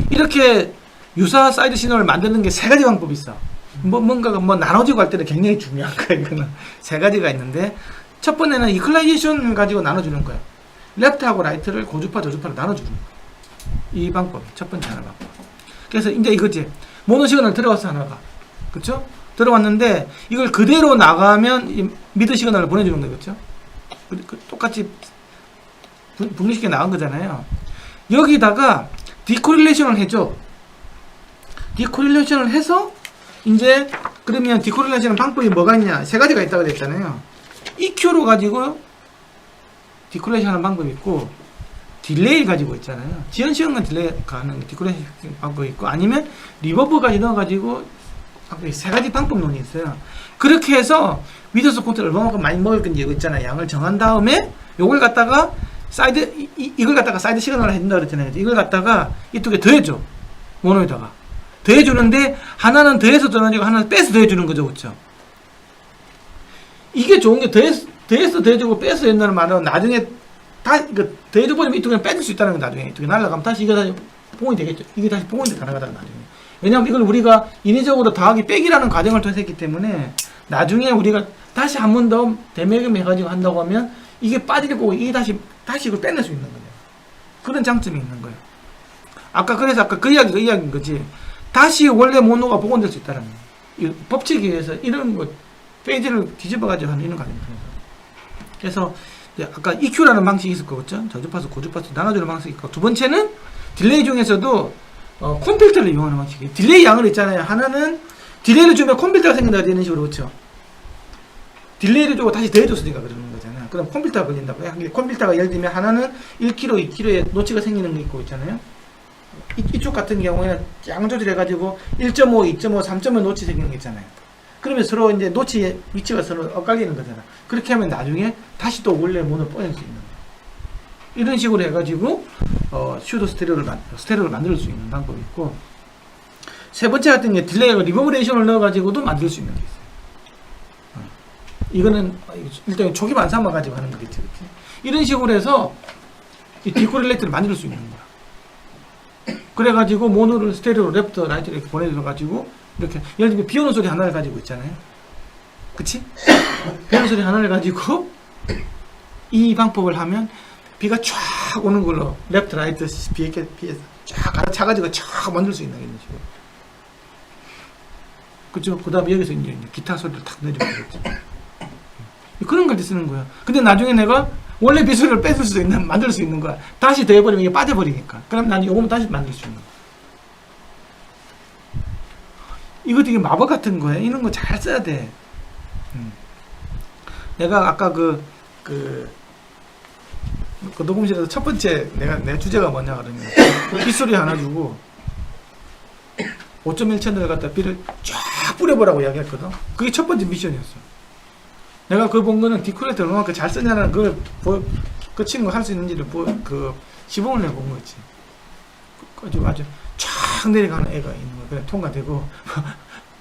이렇게 유사 사이드 신호를 만드는 게 세 가지 방법이 있어. 뭔가가 나눠지고 할 때는 굉장히 중요한 거야. 이거는 세 가지가 있는데, 첫 번째는 이퀄라이제이션을 가지고 나눠주는 거야. 레프트하고 라이트를 고주파, 저주파로 나눠주는 거야. 이 방법, 첫 번째 하나 방법. 그래서 이제 이거지. 모노 시그널 들어왔어 하나가, 그렇죠? 들어왔는데 이걸 그대로 나가면 이 미드 시그널을 보내주는 거예요, 그렇죠? 똑같이 분리시켜 나간 거잖아요. 여기다가 디코릴레이션을 해줘. 디코릴레이션을 해서 이제 그러면 디코릴레이션 방법이 뭐가 있냐? 세 가지가 있다고 그랬잖아요. EQ로 가지고 디코릴레이션 하는 방법이 있고, 딜레이 가지고 있잖아요. 지연시간과 딜레이 가는 디코릴레이션 방법이 있고, 아니면 리버브까지 넣어가지고 세 가지 방법론이 있어요. 그렇게 해서 미디어 콘트를 얼마만큼 많이 먹을 건지 이거 있잖아요. 양을 정한 다음에 요걸 갖다가 이걸 갖다가 사이드 시그널을 해준다 그랬잖아요. 이걸 갖다가 이쪽에 더해줘. 모노에다가 더해주는데 하나는 더해서 전환이고 하나는 빼서 더해주는 거죠, 그렇죠? 이게 좋은 게 더해서 더해주고 빼서 된다는 말은 나중에 다 이거 더해줘 버리면 이쪽에 빼줄 수 있다는 거. 나중에 이쪽에 날라가면 다시 이게 다시 봉이 되겠죠. 이게 다시 봉이 가능하다는 나중에. 왜냐하면 이걸 우리가 인위적으로 더하기 빼기라는 과정을 통해서 했기 때문에 나중에 우리가 다시 한 번 더 대매금 해가지고 한다고 하면 이게 빠질 거고 이게 다시 이걸 빼낼 수 있는 거예요. 그런 장점이 있는 거예요. 그래서 아까 그 이야기인 거지. 다시 원래 모노가 복원될 수 있다는 거예요. 이 법칙에 의해서 이런 거 페이지를 뒤집어가지고 하는 이런 과정을 통해서. 그래서 아까 EQ라는 방식이 있을 거겠죠. 저주파수, 고주파수 나눠주는 방식이 있고, 두 번째는 딜레이 중에서도 콤필터를 이용하는 방식이에요. 딜레이 양을 있잖아요. 하나는 딜레이를 주면 콤필터가 생긴다 이런 식으로, 그렇죠? 딜레이를 주고 다시 더해줬으니까 그러는 거잖아요. 그럼 콤필터가 걸린다고. 콤필터가 예를 들면 하나는 1kg, 2kg에 노치가 생기는 거 있고 있잖아요. 이쪽 같은 경우에는 양 조절해가지고 1.5, 2.5, 3.5 노치 생기는 게 있잖아요. 그러면 서로 이제 노치 위치가 서로 엇갈리는 거잖아. 그렇게 하면 나중에 다시 또 원래 모노를 뽀낼 수 있는 거예요. 이런 식으로 해가지고 슈도 스테레오를 만들 수 있는 방법이 있고, 세 번째 같은 게 딜레이하고 리버브레이션을 넣어가지고도 만들 수 있는 게 있어요. 이거는 일단 초기 반사만 가지고 하는 거겠지, 그렇지? 이런 식으로 해서 이 디코릴레이터를 만들 수 있는 거야. 그래가지고 모노를 스테레오, 레프트, 라이트 이렇게 보내들어가지고 이렇게 예를 들면 비 오는 소리 하나를 가지고 있잖아요. 그치? 비 오는 소리 하나를 가지고 이 방법을 하면 비가 쫙 오는 걸로 레프트, 라이트, 비에서 쫙 갈아차가지고 쫙 만들 수 있는 이런 식으로. 그쵸? 그 다음에 여기서 이제 기타 소리를 탁 내주면 되겠죠. 그런 걸 쓰는 거야. 근데 나중에 내가 원래 빗소리를 뺏을 수 있는, 만들 수 있는 거야. 다시 더해버리면 이게 빠져버리니까. 그럼 나는 요거만 다시 만들 수 있는 거야. 이거 되게 마법 같은 거야. 이런 거 잘 써야 돼. 내가 아까 그 녹음실에서 첫 번째 내 주제가 뭐냐 그러면 빗소리 하나 주고 5.1 채널을 갖다 비를 쫙 뿌려보라고 이야기했거든. 그게 첫 번째 미션이었어. 내가 그걸 본 거는 디코레이터 얼마나 잘 쓰냐는 그 친구가 할 수 있는지를 시범을 내본 거지. 가지고 아주 쫙 내려가는 애가 있는 거야. 그냥 통과되고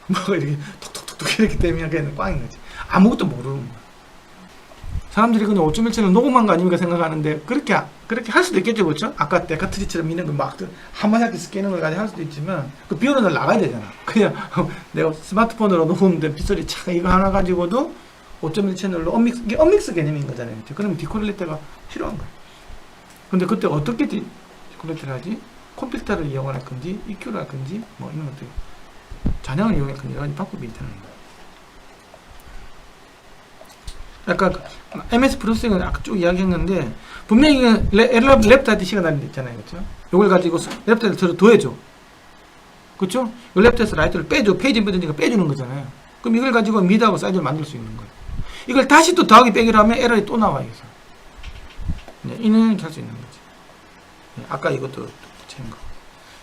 뭐 이렇게 톡톡톡톡 이렇게 되면 그냥 꽝인 거지. 아무것도 모르는 거야. 사람들이 그냥 5.1 채널 녹음한 거 아닙니까 생각하는데 그렇게 할 수도 있겠죠, 그렇죠? 아까 데카트리처럼 있는 걸 막 한마디씩 스캐는 걸까지 할 수도 있지만 그 비 오는 날 나가야 되잖아. 그냥 내가 스마트폰으로 녹음된 빗소리 착 이거 하나 가지고도 5.1 채널로 언믹스 개념인 거잖아요. 그러면 디코릴레이터가 필요한 거야. 근데 그때 어떻게 디코릴레이터를 하지? 컴퓨터를 이용할 건지, EQ를 할 건지, 뭐 이런 것들 잔향을 이용할 건지 여러 가지 방법이 있다는 거야. 아까 MS 프로세싱은 아까 쭉 이야기했는데 분명히 랩트 DC가 나는데 있잖아요, 그렇죠? 이걸 가지고 랩트를 더해줘, 그렇죠? 이 랩트에서 라이트를 빼줘, 페이지 인버전이니까 빼주는 거잖아요. 그럼 이걸 가지고 미드하고 사이즈를 만들 수 있는 거예요. 이걸 다시 또 더하기 빼기를 하면 에러이 또 나와요. 네, 이렇게 할 수 있는 거지. 네, 아까 이것도 붙인 거.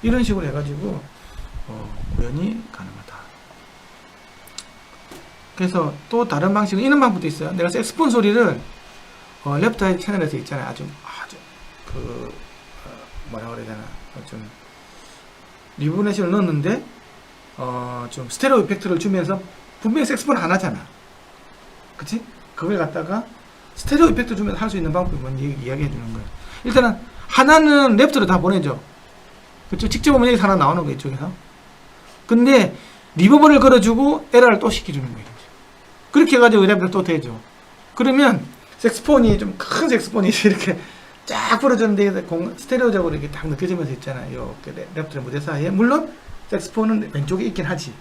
이런 식으로 해가지고 구현이 가능하다. 그래서 또 다른 방식은 이런 방법도 있어요. 내가 색스폰 소리를 랩트 채널에서 있잖아요. 아주 뭐라 그래야 되나, 좀 리브레이션을 넣었는데 좀 스테레오 이펙트를 주면서 분명히 색스폰 안 하잖아. 그치? 그걸 갖다가 스테레오 이펙트 주면서 할 수 있는 방법이 뭔지 이야기해 주는 거예요. 일단은 하나는 랩트로 다 보내줘. 그쵸? 직접 오면 여기서 하나 나오는 거 이쪽에서. 근데 리버브를 걸어주고 에러를 또 시켜주는 거예요. 그렇게 해가지고 랩을 또 대줘. 그러면 색스폰이 좀 큰 색스폰이 이렇게 쫙 불어주는데 스테레오적으로 이렇게 딱 느껴지면서 있잖아요. 랩들 무대 사이에. 물론 색스폰은 왼쪽에 있긴 하지.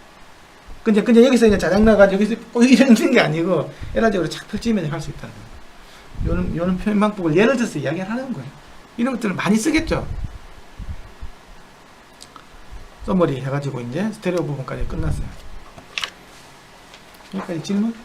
근데 여기서 그냥 짜장나가지고 여기서 이러는 게 아니고 에러적으로 착 펼치면 할 수 있다는 거예요. 요런 표현 방법을 예를 들어서 이야기를 하는 거예요. 이런 것들을 많이 쓰겠죠. 써머리 해가지고 이제 스테레오 부분까지 끝났어요. 여기까지 질문?